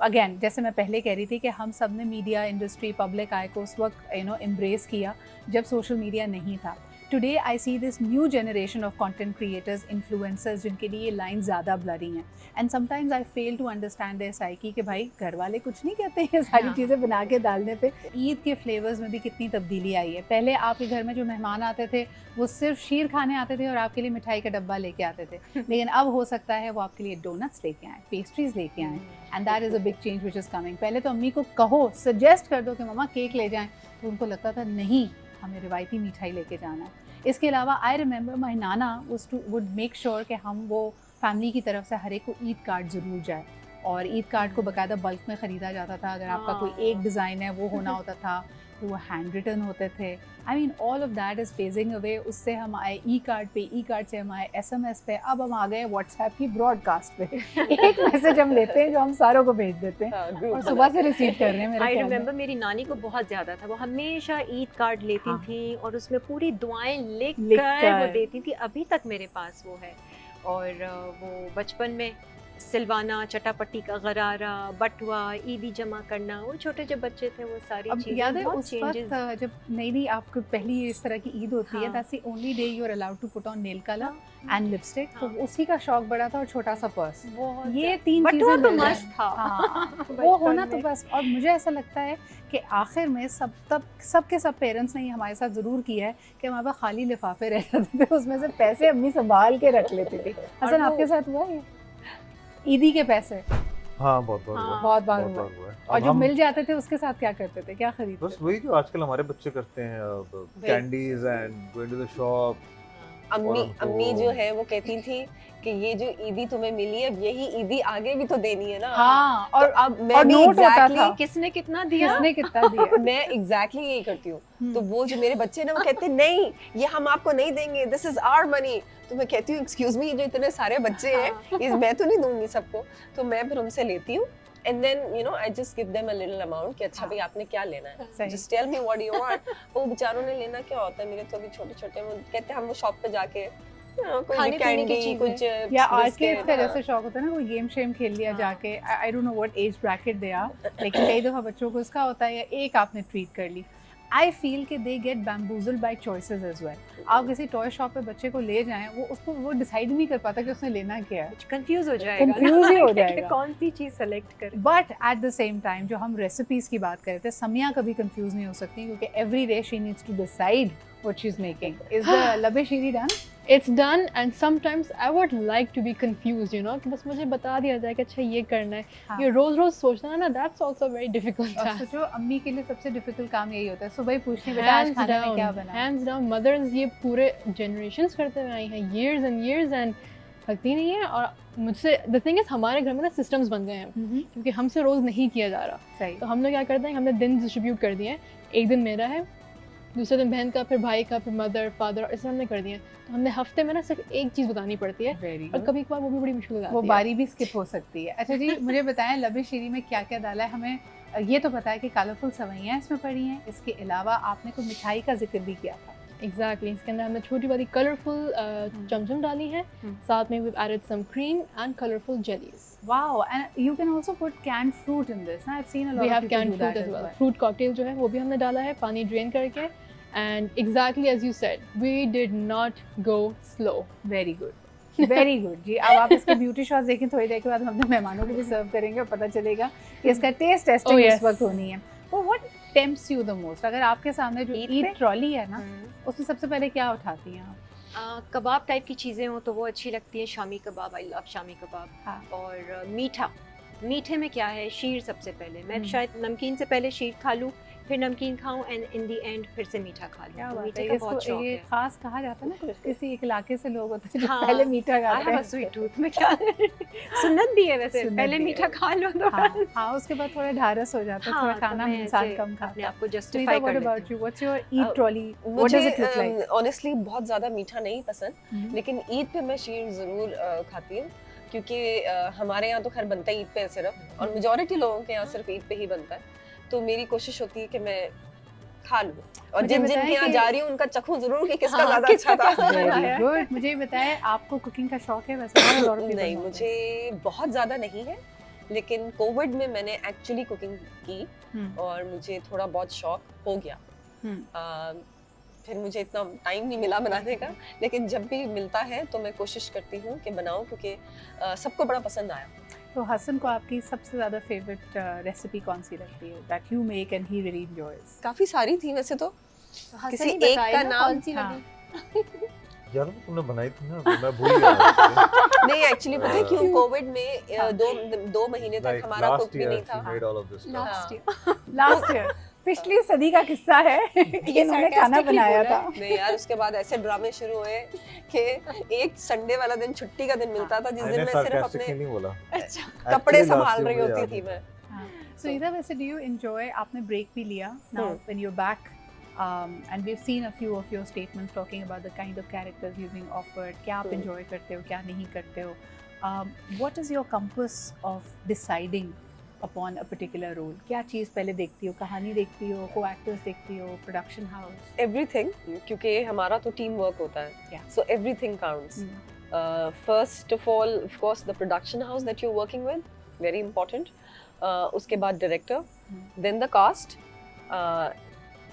again जैसे मैं पहले कह रही थी कि हम सब ने मीडिया इंडस्ट्री, पब्लिक आई को उस वक्त यू नो एम्ब्रेस किया जब सोशल मीडिया नहीं था। Today I see this new generation of content creators, influencers, जिनके लिए ये लाइन ज़्यादा ब्लरी हैं, and sometimes I fail to understand their psyche कि भाई घर वाले कुछ नहीं कहते ये सारी चीज़ें बना के डालने पे। ईद के फ्लेवर्स में भी कितनी तब्दीली आई है। पहले आपके घर में जो मेहमान आते थे वो सिर्फ शीर खाने आते थे और आपके लिए मिठाई का डब्बा लेके आते थे, लेकिन अब हो सकता है वो आपके लिए डोनट्स लेके आए, पेस्ट्रीज लेके आए, and that is a big change which is coming. पहले तो अम्मी को कहो, सजेस्ट कर दो कि मम्मा केक ले जाएं, तो उनको लगता था नहीं, हमें रिवायती मिठाई लेके जाना है। इसके अलावा I remember my Nana would make sure कि हम वो फैमिली की तरफ से हर एक को ईद कार्ड ज़रूर जाए, और ईद कार्ड को बाकायदा बल्क में ख़रीदा जाता था। अगर आपका कोई एक डिज़ाइन है वो होना होता था, तो वो हैंड रिटन होते थे। I mean all of that is phasing away. उससे हम आए ई कार्ड पे, ई कार्ड से हम आए SMS पे, अब हम आ गए व्हाट्सएप की ब्रॉडकास्ट पे। एक मैसेज हम लेते हैं जो हम सारों को भेज देते हैं, और सुबह से रिसीव कर रहे हैं। मेरे आई ख्याल में रिमेंबर मेरी नानी को बहुत ज़्यादा था, वो हमेशा ईद कार्ड लेती हाँ। थी और उसमें पूरी दुआएं लिख लिखकर। कर वो देती थी। अभी तक मेरे पास वो है। और वो बचपन में सिलवाना, चटापट्टी का गरारा, बटुआ, ईदी जमा करना, वो छोटे जो बच्चे थे वो सारी अब चीज़ें याद है बहुत उस changes- वक्त जब नई आपको पहली इस तरह की ईद होती है, हाँ। That's the only day you are allowed to put on nail colour and lipstick, तो हाँ। उसी का शौक बड़ा था, और छोटा सा पर्स। बहुत ये तीन बटुआ चीजें तो मिल जाएं। मस्त था। हाँ, वो बचपन होना तो में। बस। और मुझे ऐसा लगता है कि आखिर में सब के सब पेरेंट्स ने ये हमारे साथ ज़रूर किया है कि हमारे पास खाली लिफाफे रह जाते थे, उसमें से पैसे अम्मी संभाल के रख लेती थी। हसन, वो- आपके साथ हुआ है ईदी के पैसे? हाँ, बहुत बार हाँ, हुआ है, बहुत बार बहुत हुआ बार हुआ है। और अब जो हम- मिल जाते थे उसके साथ क्या करते थे, क्या खरीदते बस थे? वही जो आजकल हमारे बच्चे करते हैं, candies and going to the shop, अम्मी जो है वो कहती थी कि ये जो ईदी तुम्हें मिली है यही ईदी आगे भी तो देनी है ना। हाँ, और अब मैं और भी नोट होता exactly था। किसने कितना दिया? किसने कितना दिया? मैं एग्जैक्टली यही करती हूँ। तो वो जो मेरे बच्चे ना वो कहते हैं नहीं ये हम आपको नहीं देंगे, दिस इज आवर मनी। तो मैं कहती हूँ एक्सक्यूज मी, जो इतने सारे बच्चे हैं ये मैं तो नहीं दूंगी सबको। तो मैं फिर उनसे लेती हूँ and then you know I just give them a little amount कि अच्छा भाई आपने क्या लेना है, just tell me what you want। वो बेचारों ने लेना क्या होता है, मेरे तो अभी छोटे छोटे वो कहते हैं हम वो शॉप पे जाके कोई खाने पीने की कैंडी चीजें। कुछ chips, या biscuit, आर्केड्स का हाँ। जैसे शौक होता है ना, कोई गेम शेम खेल लिया जाके, I don't know what age bracket they are, लेकिन कई दफ़ा बच्चों को उसका होता है, या एक आपने ट्रीट कर ली। आई फील कि they get bamboozled by choices as well. आप किसी टॉय शॉप पे बच्चे को ले जाएं, वो डिसाइड नहीं कर पाता कि उसने लेना क्या है, कंफ्यूज हो जाएगा, कंफ्यूज ही हो कि जाएगा कौन सी चीज सेलेक्ट करें। But at the same time जो हम रेसिपीज की बात कर रहे थे, समिया कभी कंफ्यूज नहीं हो सकती क्योंकि every day she needs to decide what she is making. Is the lab-e-shireen done? It's done and sometimes I would like to be confused, you know, कि बस मुझे बता दिया जाए कि अच्छा ये करना है। हाँ। ये रोज रोज सोचना है ना, that's also very difficult और task। सोचो अम्मी के लिए सबसे डिफिकल्ट काम यही होता है, सुबह ही पूछनी बेटा आज खाने में क्या बना। hands down mothers ये पूरे generations करते हुए आई हैं, years and years, and थकती नहीं है। और मुझसे the thing is हमारे घर में ना systems बन गए हैं क्योंकि हमसे रोज नहीं किया जा रहा। सही। तो हम लोग क्या करते हैं, हमने दिन डिस्ट्रीब्यूट कर दिए हैं, एक दिन मेरा है, दूसरे दिन बहन का, फिर भाई का, फिर मदर फादर, ऐसे हमने कर दिए। तो हमने हफ्ते में ना सिर्फ एक चीज़ बतानी पड़ती है वेरी और कभी कभार वो भी बड़ी मुश्किल हो जाती वो है। बारी भी स्किप हो सकती है। अच्छा जी, मुझे बताएं लबे शीरी में क्या क्या डाला है। हमें ये तो पता है कि कलरफुल सवैयाँ इसमें पड़ी हैं, इसके अलावा आपने कोई मिठाई का जिक्र भी किया था। एग्जैक्टली इसके अंदर हमने छोटी वाली कलरफुल चमचम डाली है, साथ में we've added some cream and colorful jellies। Wow, and you can also put canned fruit in this. I've seen a lot We of have people canned do fruit that as as well। well. fruit cocktail जो है वो भी हमने डाला है पानी drain करके। and exactly as you said, we did not go slow। Very good, very good जी। अब आप इसके ब्यूटी शॉट्स देखें, थोड़ी देर के बाद हम अपने मेहमानों को भी सर्व करेंगे और पता चलेगा कि इसका टेस्ट टेस्टिंग Oh, इस yes। वक्त होनी है। तो व्हाट टेम्प्ट्स यू द मोस्ट? अगर आपके सामने जो ईद ईद पे? ट्रॉली है ना, उसमें सबसे पहले क्या उठाती हैं आप? कबाब टाइप की चीज़ें हो तो वो अच्छी लगती हैं। Shami kebab, I love shami kebab. हाँ। और मीठे में क्या है, शीर सबसे पहले। मैं हम्म। शायद नमकीन से पहले शीर खा लूँ, फिर नमकीन खाऊं, एंड इन दी एंड फिर से मीठा खा लूं। क्या तो बात मीठे है, का इसको बहुत शौक ये है। खास कहा जाता है ना, कुछ किसी एक इलाके से लोग होते हैं जो हाँ, पहले मीठा I खाते have a हैं। sweet tooth में क्या सुन्नत भी है वैसे, सुन्नत पहले भी है। मीठा खा लो तो हाँ, हाँ, उसके बाद थोड़ा ढारस हो जाता है, थोड़ा तो खाना मैं इंसान ऐसे कम अपने खाता है। आप को Sunita, जस्टिफाई what कर about लेती you? What's your eat trolley? What does it look like? Honestly बहुत ज़्यादा मीठा नहीं पसंद, हम्म। लेकिन ईद पे मैं शीर ज़रूर खाती हूँ क्योंकि हमारे यहाँ तो खैर बनता है ईद पे सिर्फ, और मेजॉरिटी लोगों के यहाँ सिर्फ ईद पे ही बनता है। तो मेरी कोशिश होती है कि मैं खा लूँ, और मुझे जिन जिन बताएं के यहाँ कि- जा रही हूँ उनका चखूँ जरूर कि किसका हाँ, ज़्यादा किसका अच्छा था। कैसा लगा Very है। good। मुझे ये बताएं, आपको कुकिंग का शौक है वैसे? Not a lot of people नहीं, know मुझे बहुत ज़्यादा नहीं है, लेकिन कोविड में मैंने एक्चुअली कुकिंग की हम्म। और मुझे थोड़ा बहुत शौक हो गया। फिर मुझे इतना टाइम नहीं मिला बनाने का, लेकिन जब भी मिलता है तो मैं कोशिश करती हूँ कि बनाऊँ, क्योंकि सबको बड़ा पसंद आया। तो हसन को आपकी सबसे ज़्यादा फेवरेट रेसिपी कौन सी लगती है that you make and he really enjoys? काफ़ी सारी थी वैसे तो, हसन किसी ही एक बताए का ना नाम- कौन सी हाँ। लगी। यार वो तुमने बनाई थी ना, मैं भूल गया। नहीं एक्चुअली पता है क्यों, कोविड में हाँ। दो महीने तक Like हमारा last कुक भी year नहीं she था। made all of this stuff. Last हाँ। year। लास्ट ईयर, पिछली सदी का किस्सा है कि इन्होंने खाना sarcastically बनाया बोला था। है। नहीं यार, उसके बाद ऐसे ड्रामे शुरू हुए कि एक संडे वाला दिन छुट्टी का दिन मिलता था जिस दिन मैंने मैं सिर्फ sarcastically अपने नहीं बोला। अच्छा। कपड़े Actually, last संभाल year रही मुझे होती याद थी है। मैं। So either वैसे do you enjoy, आपने ब्रेक भी लिया now when you're back, and we've seen a few of your statements talking about the kind of characters you've been offered, क्या आप enjoy करते हो, क्या नहीं करते हो, what is your compass of deciding upon a particular role? क्या चीज़ पहले देखती हो? कहानी देखती हो, co-actors देखती हो, production house? एवरीथिंग, क्योंकि हमारा तो टीम वर्क होता है, Yeah. So everything counts. First of all of course the production house that you are working with, very important. उसके बाद director, then the cast,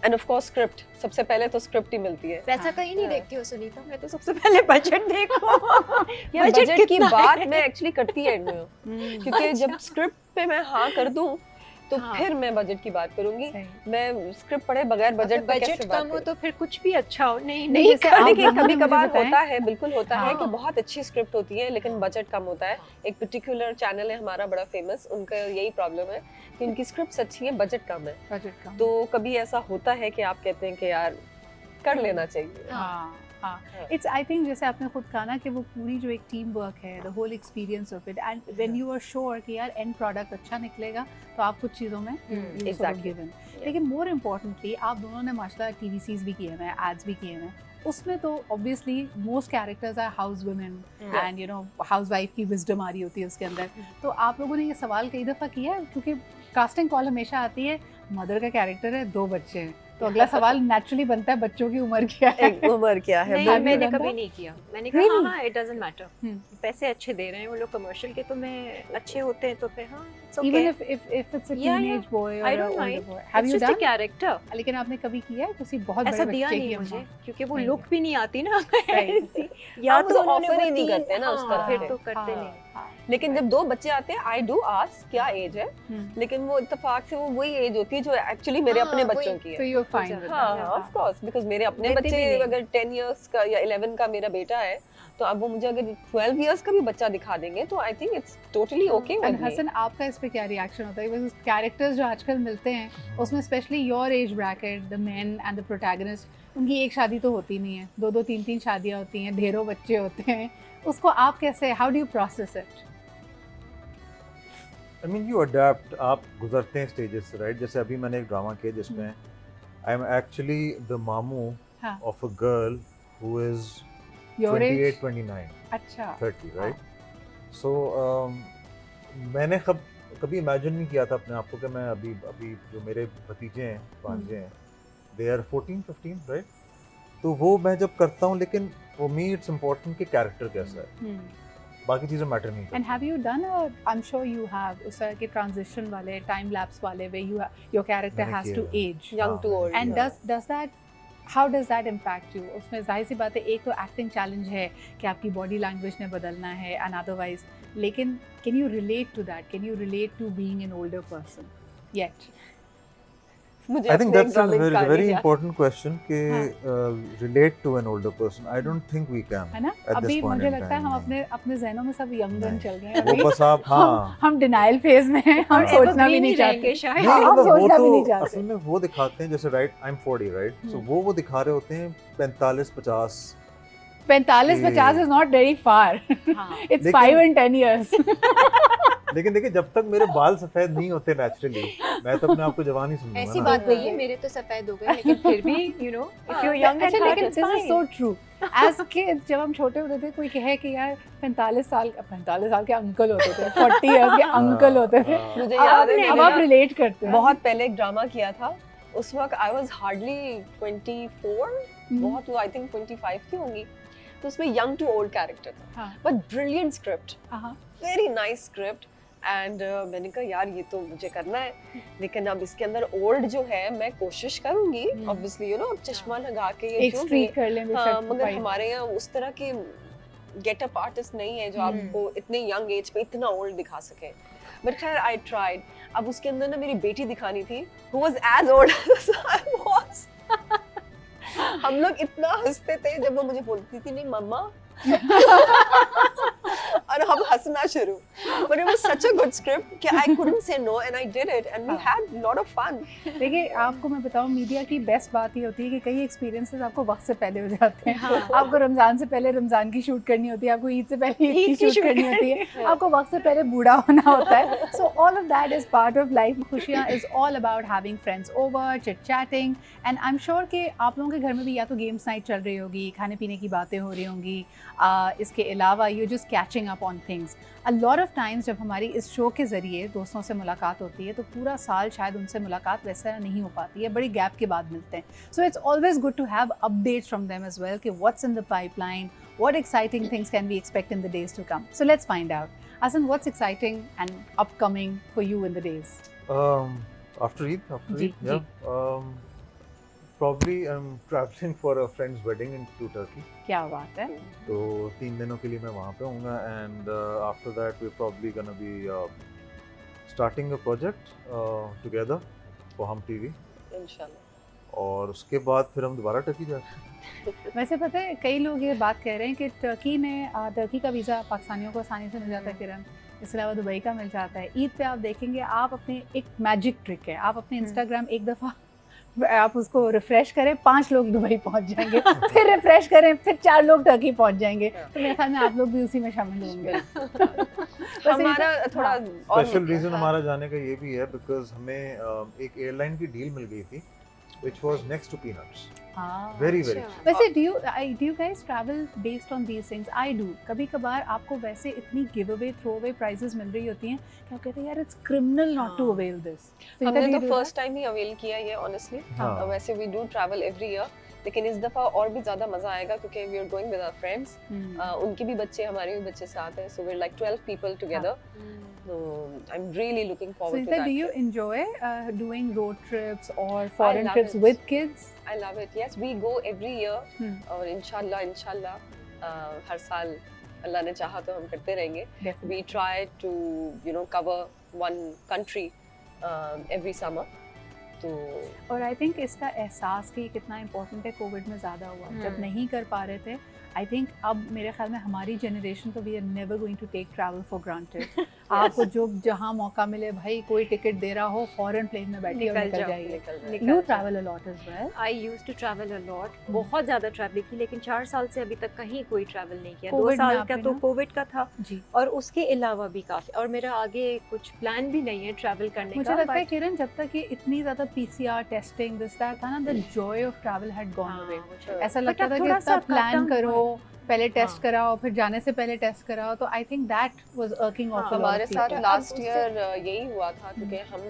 and of course script. सबसे पहले तो स्क्रिप्ट ही मिलती है। वैसा हाँ। कहीं नहीं देखती हो सुनीता, मैं तो सबसे पहले बजट देखो। यार Budget बजट की कितना बात है? मैं एक्चुअली करती है एंड में, क्योंकि जब स्क्रिप्ट पे मैं हाँ कर दूं तो हाँ। फिर मैं बजट की बात करूंगी। सही। मैं स्क्रिप्ट पढ़े बगैर बजट पे कैसे बजट बात कम हो करूं? तो फिर कुछ भी अच्छा हो, नहीं नहीं, नहीं जैसे करने आप की। दोनों ने कभी मुझे कभार बताएं। होता है, बिल्कुल होता है कि हाँ। बहुत अच्छी स्क्रिप्ट होती है लेकिन बजट कम होता है। एक पर्टिकुलर चैनल है हमारा बड़ा फेमस, उनका यही प्रॉब्लम है कि उनकी स्क्रिप्ट अच्छी है, बजट कम है। Budget का। तो कभी ऐसा होता है कि आप कहते हैं कि यार कर लेना चाहिए। हाँ, हाँ, इट्स आई थिंक जैसे आपने खुद कहा ना कि वो पूरी जो एक टीम वर्क है, the whole experience of it, and when you are sure कि यार एंड प्रोडक्ट अच्छा निकलेगा तो आप कुछ चीज़ों में you sort of give in. लेकिन मोर इम्पोर्टेंटली आप दोनों ने माशाल्लाह TVCs भी किए हैं, एड्स भी किए हैं, उसमें तो obviously most characters are house women and you know housewife की विजडम आ रही होती है उसके अंदर। तो आप लोगों ने ये सवाल कई दफ़ा किया है, क्योंकि कास्टिंग कॉल हमेशा आती है मदर का कैरेक्टर है, 2 बच्चे हैं, तो अगला सवाल नेचुरली बनता है बच्चों की उम्र क्या है। उम्र क्या है? नहीं, मैंने बंदा? कभी नहीं किया। मैंने कहा Really? हाँ, इट डजंट मैटर, पैसे अच्छे दे रहे हैं वो लोग कमर्शियल के, तो मैं अच्छे होते हैं तो फिर हाँ, it's okay. Even if it's a Yeah, teenage boy or I a don't older mind. boy. Have It's you just a done? character. लेकिन आपने कभी किया है किसी बहुत ऐसा बड़े दिया बच्चे नहीं की मुझे, अम्मा? क्योंकि वो नहीं लुक भी नहीं आती ना सही। ऐसी। या हाँ, तो वो उन्होंने offer वो ही नहीं 3 करते ना उस हाँ, तरह फिर से। तो करते हाँ, नहीं। हाँ। लेकिन जब 2 बच्चे आते हैं, आई डू आस्क क्या एज है, लेकिन वो इत्तेफाक से वो वही एज होती है जो एक्चुअली मेरे हाँ, अपने वही। बच्चों की So है। you're fine with हाँ that. ऑफ कोर्स, बिकॉज मेरे अपने देते बच्चे भी नहीं। अगर 10 इयर्स का या 11 का मेरा बेटा है, तो अब वो मुझे अगर 12 इयर्स का भी बच्चा दिखा देंगे तो I think it's totally okay And with me. Hasan, आपका इस पे क्या रिएक्शन होता है? बिकॉज़ कैरेक्टर्स जो आजकल मिलते हैं उसमें specially your age bracket, the main and the protagonist, उनकी एक शादी तो होती नहीं है, 2-2 3-3 शादियां होती हैं, ढेरों बच्चे होते हैं, उसको आप कैसे, how do you process it? I mean you adapt, आप गुजरते हैं स्टेजेस से, राइट? जैसे अभी मैंने एक ड्रामा किया जिसमें आई एम एक्चुअली द मामू हाँ। Of a girl who is your 28 age? 29 अच्छा। 30, राइट? सो मैंने कभी इमेजिन नहीं किया था अपने आप को कि मैं अभी जो मेरे भतीजे हैं, भांजे हैं, दे आर 14 15, राइट? तो वो मैं जब करता हूँ, लेकिन फॉर मी इट्स इम्पोर्टेंट कि कैरेक्टर कैसा है, बाकी चीज़ें मैटर नहीं And करती। have you done I'm sure you have, उस तरह के ट्रांजिशन वाले, टाइम लैप्स वाले, where your character मैंने has किए to हैं। age? Young to old. And how does that impact you? उसमें जाहिर सी बात है, एक तो एक्टिंग चैलेंज है कि आपकी बॉडी लैंग्वेज ने बदलना है एंड अदरवाइज, लेकिन can you relate to that? Can you relate to being an older person yet? मुझे I think अपने that's a एग्जाम very, निकालने very दिया। important question कि relate to an older person. I don't think we can. है ना? At this अभी point मुझे in लगता है time, हम नहीं। अपने जहनों में सब यंग गन नहीं। चल रहे हैं वो अभी। बस आप हाँ हम डिनाइल फेज में हैं, हम हाँ। सोचना भी नहीं चाहते। रहेंगे शायद। हाँ, नहीं, हम मतलब वो सोचना भी नहीं तो चाहते। असल में वो दिखाते हैं, जैसे राइट आई एम 40, राइट? सो वो दिखा रहे होते हैं 45 50। 45-50 is not very far. हाँ। It's लेकिन- 5 and 10 years. लेकिन देखिए, जब तक मेरे बाल सफेद नहीं होते नेचुरली, मैं तो अपने आप को जवान ही समझूंगा ऐसी ना। बात नहीं है, मेरे तो सफेद हो गए, लेकिन फिर भी you know if you young अच्छा, एट लेकिन heart this is so true. As kids, जब हम छोटे होते थे, कोई कहे कि यार 45 साल के अंकल होते थे, 40 years के अंकल होते थे। हाँ। मुझे अब याद है अब मैंने आप ना रिलेट करते हैं। बहुत पहले एक ड्रामा किया था, उस वक्त आई वाज हार्डली 24, बहुत वो आई थिंक 25 की होंगी, तो उसमें यंग टू ओल्ड कैरेक्टर था, हाँ। बट ब्रिलियंट स्क्रिप्ट, हाँ। वेरी नाइस स्क्रिप्ट, एंड मैंने कहा यार ये तो मुझे करना है, लेकिन अब इसके अंदर ओल्ड जो है मैं कोशिश करूंगी ऑब्वियसली, यू नो, चश्मा लगा के एक जो भी, स्ट्रीक कर लें हाँ, बेशक, मगर white। हमारे यहाँ उस तरह के गेटअप आर्टिस्ट नहीं है जो आपको इतने यंग एज पे इतना ओल्ड दिखा सके, बट खैर आई ट्राइड। अब उसके अंदर ना मेरी बेटी दिखानी थी who was as old as I was। हम लोग इतना हंसते थे जब वो मुझे बोलती थी नहीं मम्मा और हम हंसना शुरू, but it was such a good script कि I couldn't say no and I did it and we had lot of fun। देखिए, आपको मैं बताऊं, मीडिया की बेस्ट बात ये होती है कि कई एक्सपीरियंसेस आपको वक्त से पहले हो जाते हैं। आपको रमजान से पहले रमजान की शूट करनी होती है, आपको ईद से पहले ईद की शूट करनी होती है, आपको वक्त से पहले बूढ़ा होना होता है। So all of that is part of life. खुशियाँ is all about having friends over, chit chatting, and I am sure कि आप लोगों के घर में भी या तो गेम्स नाइट चल रही होगी, खाने पीने की बातें हो रही होंगी, इसके अलावा you just catching up on things. A lot of times जब हमारी इस शो के ज़रिए दोस्तों से मुलाकात होती है तो पूरा साल शायद उनसे मुलाकात वैसे नहीं हो पाती है, बड़ी गैप के बाद मिलते हैं। So it's always good to have updates from them as well कि what's in the pipeline, what exciting things can we expect in the days to come. So let's find out. Hasan, what's exciting and upcoming for you in the days? After Eid, जी, yeah. Probably I'm traveling for a friend's wedding to Turkey. क्या बात है? तो 3 दिनों के लिए मैं वहाँ पे होऊंगा, and after that we're probably gonna be starting a project together for Hum TV. इंशाल्लाह। और उसके बाद फिर हम दोबारा टर्की जाते हैं। वैसे पता है, कई लोग ये बात कह रहे हैं कि टर्की का वीज़ा पाकिस्तानियों को आसानी से मिल जाता है किरण, इसके अलावा दुबई का मिल जाता है। ईद पे आप देखेंगे, आप अपने एक मैजिक ट्रिक है, आप अपने इंस्टाग्राम एक दफ़ा आप उसको रिफ्रेश करें 5 लोग दुबई पहुंच जाएंगे, फिर रिफ्रेश करें फिर 4 लोग टर्की पहुंच जाएंगे, तो मेरे ख्याल में आप लोग भी उसी में शामिल होंगे। हमारा थोड़ा और स्पेशल रीजन हमारा जाने का ये भी है बिकॉज हमें एक एयरलाइन की डील मिल गई थी which was next to Peanuts. Very very cheap. वैसे do you guys travel based on these things? I do. कभी कभार आपको वैसे इतनी give away throw away prizes मिल रही होती हैं कि आप कहते हैं यार it's criminal not to avail this. हमने तो फर्स्ट टाइम ही अवेल किया ये ऑनेस्टली। हाँ। वैसे we do travel every year, लेकिन इस दफा और भी ज्यादा मजा आएगा क्योंकि we are going with our friends. उनके भी बच्चे हमारे भी बच्चे साथ हैं, so we are like 12 people together. So I'm really looking forward to that. Do you enjoy doing road trips or I foreign love trips it. with kids? I love it. Yes, we go every year. और इंशाल्लाह हर साल अल्लाह ने चाहा तो हम करते रहेंगे. Definitely. We try to cover one country every summer. तो और आई थिंक इसका एहसास कि कितना इम्पोर्टेंट है कोविड में ज़्यादा हुआ जब नहीं कर पा रहे थे। आई थिंक अब मेरे ख्याल में हमारी जनरेशन तो we are never going to take travel for granted. आपको जो जहाँ मौका मिले भाई कोई टिकट दे रहा हो फॉरेन प्लेन में बैठिए और निकल जाइए। You travel a lot as well? I used to travel a lot, बहुत ज़्यादा ट्रैवल की, लेकिन 4 साल से अभी तक कहीं कोई ट्रैवल नहीं किया। 2 कोविड में साल का आपने तो ना? कोविड का था जी। और उसके अलावा भी काफ़ी, और मेरा आगे कुछ प्लान भी नहीं है ट्रैवल करने मुझे का। लगता है किरण जब तक ये इतनी ज़्यादा PCR टेस्टिंग दिस दैट था ना, the Joy of travel had gone away. ऐसा लगता था कि सब प्लान करो, पहले टेस्ट कराओ, फिर जाने से पहले टेस्ट कराओ, तो I think that was irking of हमारे साथ लास्ट ईयर यही हुआ था क्योंकि हम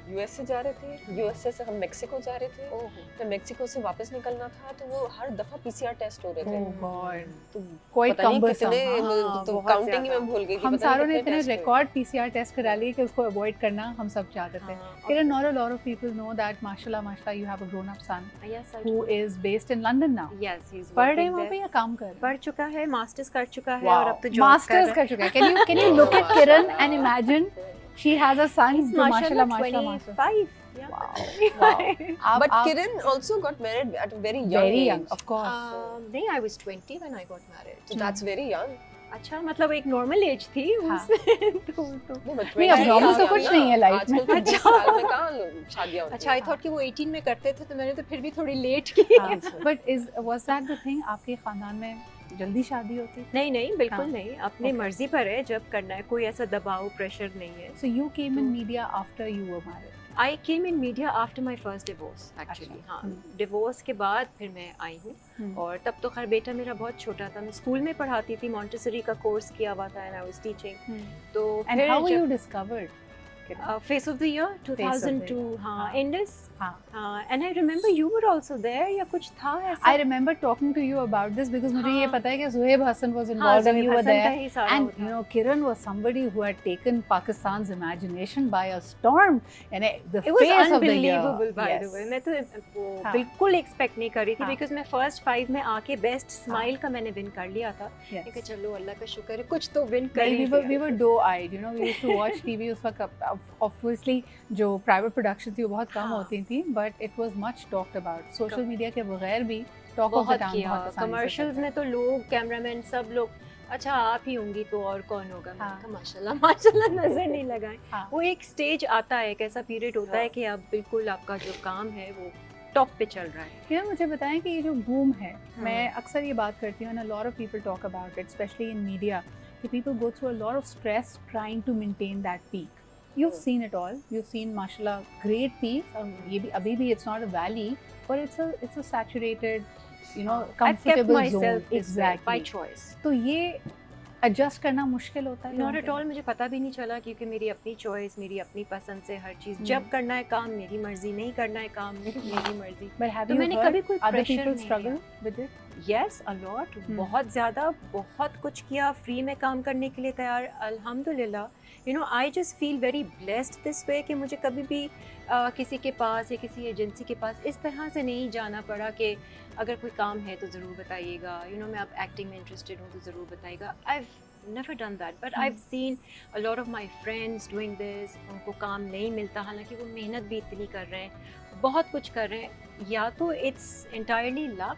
यूएस से जा रहे थे, यूएसए से हम मेक्सिको जा रहे थे, फिर मेक्सिको से वापस निकलना था तो वो हर दफा पीसीआर टेस्ट हो रहे थे। ओह गॉड, तो कोई पता नहीं cumbersome, कितने तो बहुत काउंटिंग ही ज्यादा। मैं भूल गई कि हम पता नहीं सारों ने कितने इतने test हुए। रिकॉर्ड PCR टेस्ट करा लिए कि उसको अवॉइड करना हम सब चाहते थे। किरण, not a lot of people know that माशाल्लाह you have a grown up son Yes, I who do. is based in London now. Yes, he's पढ़ रहे हैं working वहाँ पे there. या काम कर रहे हैं? पढ़ चुका है, मास्टर्स कर चुका है और अब तो जॉब मास्टर्स कर चुका है। Can you look at Kiran and imagine she has a son जो माशाल्लाह माशाल्लाह 25. wow. But Kiran also got married at a very young very age. young of course. नहीं, I was 20 when I got married. So that's very young. अच्छा, मतलब एक normal as थी हाँ। उसमें तो नहीं, but नहीं, अब 20 normal तो young कुछ ना। नहीं है life में। आजकल तो 20 साल में कहाँ शादियाँ होती अच्छा, आई हैं। थॉट कि वो 18 में करते थे, तो मैंने तो फिर भी थोड़ी लेट की। But was that the thing? आपके खानदान में जल्दी शादी होती? नहीं नहीं, बिल्कुल हाँ। नहीं, अपनी Okay. मर्जी पर है, जब करना है, कोई ऐसा दबाव प्रेशर नहीं है। So you came in media after you were married. I came in media after my first divorce actually. अच्छा। हाँ, डिवोर्स के बाद फिर मैं आई हूँ, और तब तो खैर बेटा मेरा बहुत छोटा था। मैं स्कूल में पढ़ाती थी, मॉन्टेसरी का कोर्स किया हुआ था, एंड आई वाज टीचिंग। तो And how were you discovered? Face of the year 2002, हाँ, हाँ। इंडस, हाँ। And I remember you were also there, या कुछ था ऐसा। I remember talking to you about this because मुझे ये हाँ। पता है कि Zohaib Hassan was हाँ, involved and you were Hasan का there. ही सारा And वो था। you know, Kiran was somebody who had taken Pakistan's imagination by a storm, and the It was face of the year. unbelievable by the Yes. way. मैं तो वो हाँ। बिल्कुल expect नहीं कर रही थी, हाँ। बिकॉज मैं फर्स्ट 5 में आके बेस्ट स्माइल का मैंने विन कर लिया था। Yes. मैं कहा चलो अल्लाह का शुक्र है, कुछ तो विन कर Well, ही we लिया। were doe-eyed, you know, we used to watch TV उस वक्त obviously जो प्राइवेट प्रोडक्शन थी वो बहुत कम हाँ। होती थी, but it was much talked about. Social media के बगैर भी टॉक ऑफ द बहुत टाउन किया, बहुत आसानी से कमर्शियल्स चलता में तो लोग, कैमरामैन, सब लोग, अच्छा आप ही होंगी तो और कौन होगा। मैंने हाँ। कहा माशाल्लाह माशाल्लाह, नजर नहीं लगाए। हाँ। वो एक स्टेज आता है, एक ऐसा पीरियड होता है कि अब बिल्कुल आपका जो काम है वो टॉप पे चल रहा है। क्या मुझे बताएं कि ये जो बूम है, हाँ। मैं अक्सर ये बात करती हूँ, and a lot of people talk about it, especially in media, कि people go through a lot of stress trying to maintain that peak. You've seen it all. You've seen माशाल्लाह great peaks. ये भी अभी भी it's not a valley, but it's a saturated, you know, I've kept comfortable myself zone. this way, by Exactly. choice. तो ये adjust करना मुश्किल होता है। नॉट लोगों एट के ऑल, मुझे पता भी नहीं चला, क्योंकि मेरी अपनी चॉइस, मेरी अपनी पसंद से हर चीज़, हम्म। जब करना है काम मेरी मर्जी, नहीं करना है काम मेरी मर्जी। लिए। But have तो you मैंने heard कभी कोई other pressure people नहीं struggle with it? Yes, a lot, बहुत ज़्यादा, बहुत कुछ किया, फ्री में काम करने के लिए तैयार, अल्हम्दुलिल्लाह। You know, I just feel very blessed this way कि मुझे कभी भी किसी के पास या किसी एजेंसी के पास इस तरह से नहीं जाना पड़ा कि अगर कोई काम है तो ज़रूर बताइएगा, यू नो, मैं अब एक्टिंग में इंटरेस्टेड हूँ तो ज़रूर बताइएगा। आई never done that, but I've seen a lot of my friends doing this, उनको काम नहीं मिलता, हालांकि वो मेहनत भी इतनी कर रहे हैं, बहुत कुछ कर रहे हैं। या तो it's entirely luck,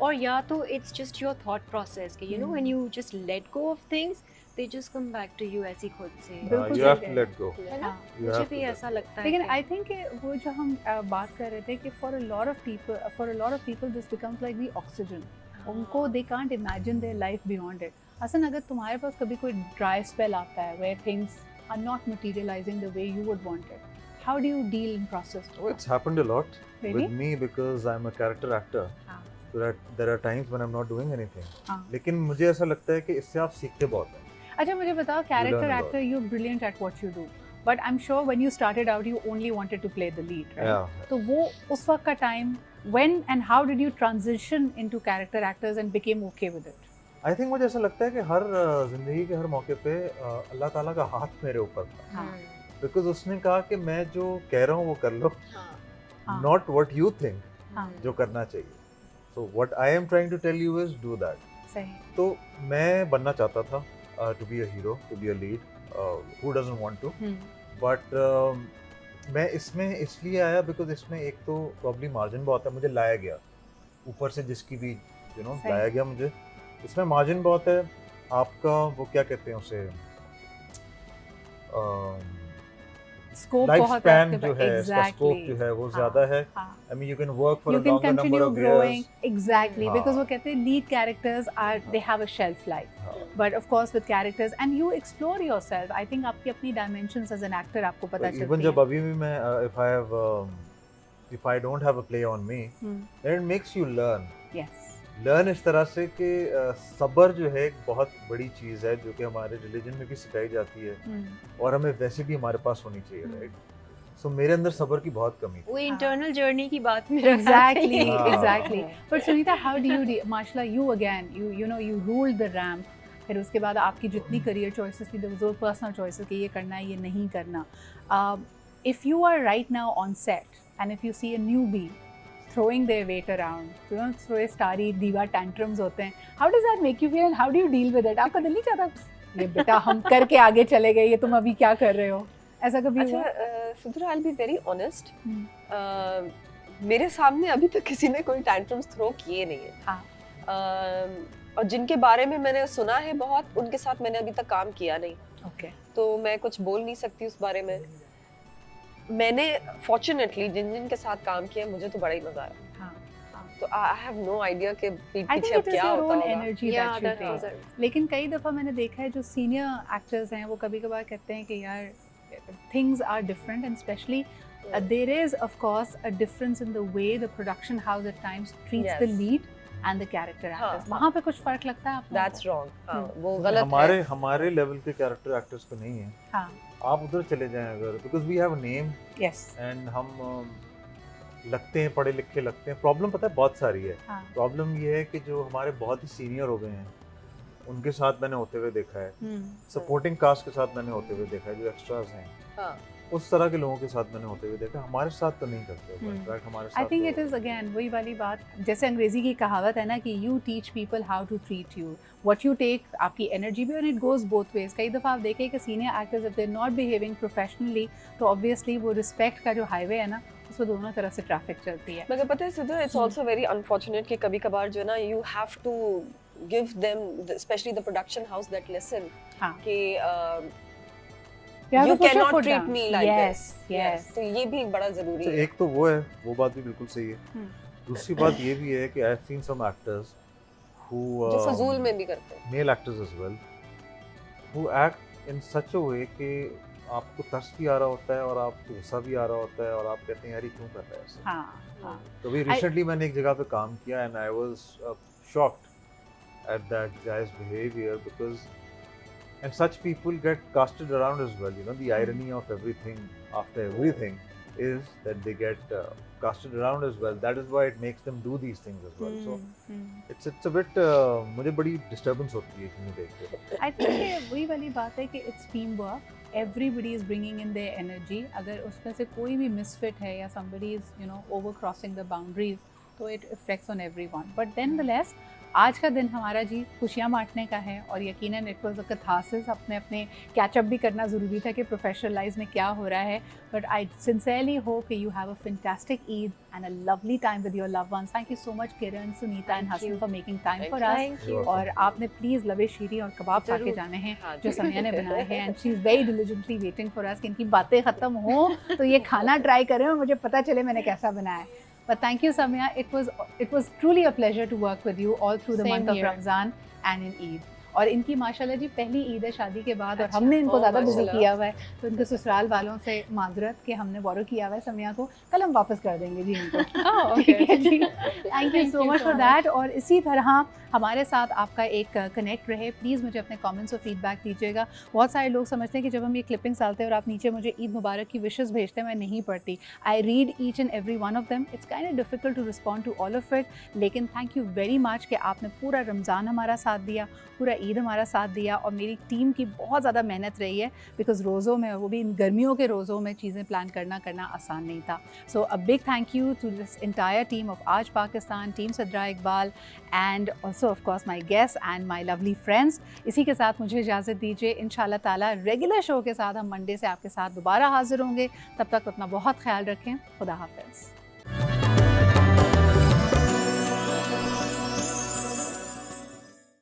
और या तो it's just your thought process कि you know when you just let go of things, they just come back to you ऐसी खुद से। बिल्कुल you have सही to कह let go. है ना? हाँ। You मुझे have भी to let ऐसा go. लगता है लेकिन कि आई थिंक वो जो हम बात कर रहे थे कि for a lot of people this becomes like the oxygen. उनको they can't imagine their life beyond it. Hasan, अगर तुम्हारे पास कभी कोई ड्राई स्पेल आता है where things are not materialising the way you would want it, how do you deal in process? Oh, it's happened a lot Really? with me because I'm a character actor. हाँ। So that there are times when I'm not doing anything. हाँ। लेकिन मुझे ऐसा लगता है कि इससे आप सीखते बहुत हैं. अच्छा मुझे बताओ, learn character a lot. Actor you brilliant at what you do, but I am sure when you started out you only wanted to play the lead, right? Yeah. तो वो उस वक्त का time when and how did you transition into character actors and became okay with it? I think मुझे ऐसा लगता है कि हर जिंदगी के हर मौके पे अल्लाह ताला का हाथ मेरे ऊपर था. हाँ। Because उसने कहा कि मैं जो कह रहा हूँ वो कर लो. हाँ। Not what you think हाँ। जो करना चाहिए. So what I am trying to tell you is do that. सही। तो मैं बनना चाहता था to be a hero, to be a lead. Who doesn't want to? But मैं इसमें इसलिए आया बिकॉज इसमें एक तो प्रॉब्लम मार्जिन बहुत है. मुझे लाया गया ऊपर से, जिसकी भी सही। लाया गया मुझे. इसमें मार्जिन बहुत है. आपका वो क्या कहते हैं उसे, स्कोप लाइफ बहुत स्पैन है जो है, इसका स्कोप जो है वो ज्यादा है. I mean you can work for you a can longer number continue of growing years. exactly हाँ। because वो कहते हैं lead characters are they have a shelf life, but of course with characters and you explore yourself. I think आपकी अपनी dimensions as an actor आपको पता चलती even है. जब अभी भी मैं if I don't have a play on me, then it makes you learn. Yes. Learn इस तरह से कि सब्र जो है एक बहुत बड़ी चीज़ है जो कि हमारे रिलीजन में भी सिखाई जाती है और हमें वैसे भी हमारे पास होनी चाहिए, राइट? सो मेरे अंदर सब्र की बहुत कमी थी. वो इंटरनल जर्नी की बात मेरा Exactly, हाँ। exactly. But Sunita, how do you माशाल्लाह you again you know you ruled the ramp. फिर उसके बाद आपकी जितनी करियर चॉइसेस थी, वो पर्सनल चॉइसेस कि ये करना है ये नहीं करना. If you are right now on set and if you see a newbie throwing their weight around, you know, throw starry diva tantrums होते हैं, how does that make you feel and how do you deal with it? आपका दिल नहीं चाहता ये बेटा हम करके आगे चले गए, ये तुम अभी क्या कर रहे हो? ऐसा कभी हुआ? सुधरा, I'll be very honest. मेरे सामने अभी तक किसी ने कोई टैंट्रम्स थ्रो किए नहीं है. हाँ. और जिनके बारे में मैंने सुना है बहुत, उनके साथ मैंने अभी तक काम किया नहीं. Okay. तो मैं कुछ बोल नहीं सकती उस बारे में. मैंने फॉर्चुनेटली जिन के साथ काम किया मुझे तो बड़ा ही मजा आया. हाँ. तो आई हैव नो आइडिया कि I पीछे think अब it is क्या your होता own होगा. energy Yeah, that you that take. was it. लेकिन कई दफ़ा मैंने देखा है जो सीनियर एक्टर्स हैं वो कभी कभार कहते हैं कि यार things are different and especially there is of course a difference in the way the production house at times treats the Yes. lead and the character हाँ, actors. वहाँ पे कुछ फर्क लगता है आपको? That's wrong. हाँ, वो गलत हमारे है. हमारे लेवल के कैरेक्टर एक्टर्स तो नहीं है. हाँ. आप उधर चले जाएं अगर, because we have a name Yes. And हम लगते हैं पढ़े लिखे लगते हैं. प्रॉब्लम पता है बहुत सारी है. हाँ. प्रॉब्लम ये है कि जो हमारे बहुत ही सीनियर हो गए हैं उनके साथ मैंने होते हुए देखा है. सपोर्टिंग कास्ट के साथ मैंने होते हुए देखा है, जो एक्स्ट्रास हैं हाँ. उस तरह के लोगों के साथ मैंने होते हुए देखा. हमारे साथ तो नहीं करते. इनफैक्ट हमारे साथ I think it तो- is again वही वाली बात, जैसे अंग्रेजी की कहावत है ना कि you teach people how to treat you. What you take आपकी एनर्जी भी, and it goes both ways. कई दफ़ा आप देखें कि senior actors if they're not behaving professionally तो obviously वो रिस्पेक्ट का जो हाईवे है ना उसमें दोनों तरफ से ट्रैफिक चलती है. मगर पता है सुधर, इट्स आल्सो वेरी अनफॉर्चुनेट कि कभी कभार जो है ना you have to give them specially the production house that listen हाँ. कि You have you to put your cannot foot treat down. me like Yes, this. yes. तो ये भी एक बड़ा जरूरी तो है. एक तो वो है, वो बात भी बिल्कुल सही है. दूसरी बात ये भी है कि I have seen some actors who जो फजूल में भी करते हैं. male actors as well who act in such a way कि आपको तरस भी आ रहा होता है और आपको गुस्सा भी आ रहा होता है और आप कहते हैं यार ये क्यों कर रहा है ऐसे. हाँ. हाँ. तो अभी रिसेंटली मैंने एक जगह पे काम किया and I was shocked at that guy's behavior because and such people get casted around as well. You know, the irony of everything after everything is that they get casted around as well. That is why it makes them do these things as well. So it's a bit मुझे बड़ी disturbance होती है चीज़ें देख के. I think ये वही वाली बात है कि it's teamwork. Everybody is bringing in their energy. अगर उसमें से कोई भी misfit है या somebody is over crossing the boundaries, तो it affects on everyone. But then the less आज का दिन हमारा जी खुशियाँ बांटने का है और यकीनन इट वाज अ कैथारसिस। अपने अपने कैचअप भी करना ज़रूरी था कि प्रोफेशनल लाइफ में क्या हो रहा है, बट आई सिंसियरली होप कि you have a fantastic Eid and a lovely time with your loved ones. Thank you so much Kiran, Sunita and Thank Hasan you. For making time for us. Thank you. और आपने please लवे शीरी और कबाब खा के जरूर। जाने हैं हाँ जो जी। समिया ने बनाए हैं, and she is very diligently waiting for us कि इनकी बातें ख़त्म हों तो ये खाना ट्राई करें और मुझे पता चले मैंने कैसा बनाया है। But thank you, Samia. It was truly a pleasure to work with you all through the Same month of here. Ramzan and in Eid. और इनकी माशाल्लाह जी पहली ईद है शादी के बाद और अच्छा, हमने इनको ओह, ज़्यादा बिजी माशाल्लाह। किया हुआ है, तो इनके ससुराल वालों से माजरत कि हमने बोरो किया हुआ है समिया को। कल हम वापस कर देंगे जी इनको। Oh, ठीक है okay. जी, thank you so much for that. और इसी तरह हमारे साथ आपका एक कनेक्ट रहे। प्लीज़ मुझे अपने कमेंट्स और फीडबैक दीजिएगा। बहुत सारे लोग समझते हैं कि जब हम ये क्लिपिंग्स डालते हैं और आप नीचे मुझे ईद मुबारक की विशेस भेजते हैं, मैं नहीं पढ़ती। I read each and every one of them. It's kind of difficult to respond to all of it, लेकिन थैंक यू वेरी मच कि आपने पूरा रमज़ान हमारा साथ दिया, पूरा ईद हमारा साथ दिया। और मेरी टीम की बहुत ज़्यादा मेहनत रही है, बिकॉज रोज़ों में, वो भी इन गर्मियों के रोज़ों में चीज़ें प्लान करना आसान नहीं था। So a big thank you to this entire team of Aaj Pakistan, team Sadra Iqbal and also of course my guest and my lovely friends. इसी के साथ मुझे इजाज़त दीजिए। इंशाल्लाह ताला रेगुलर शो के साथ हम मंडे से आपके साथ दोबारा हाजिर होंगे। तब तक अपना बहुत ख्याल रखें। खुदा हाफिज़।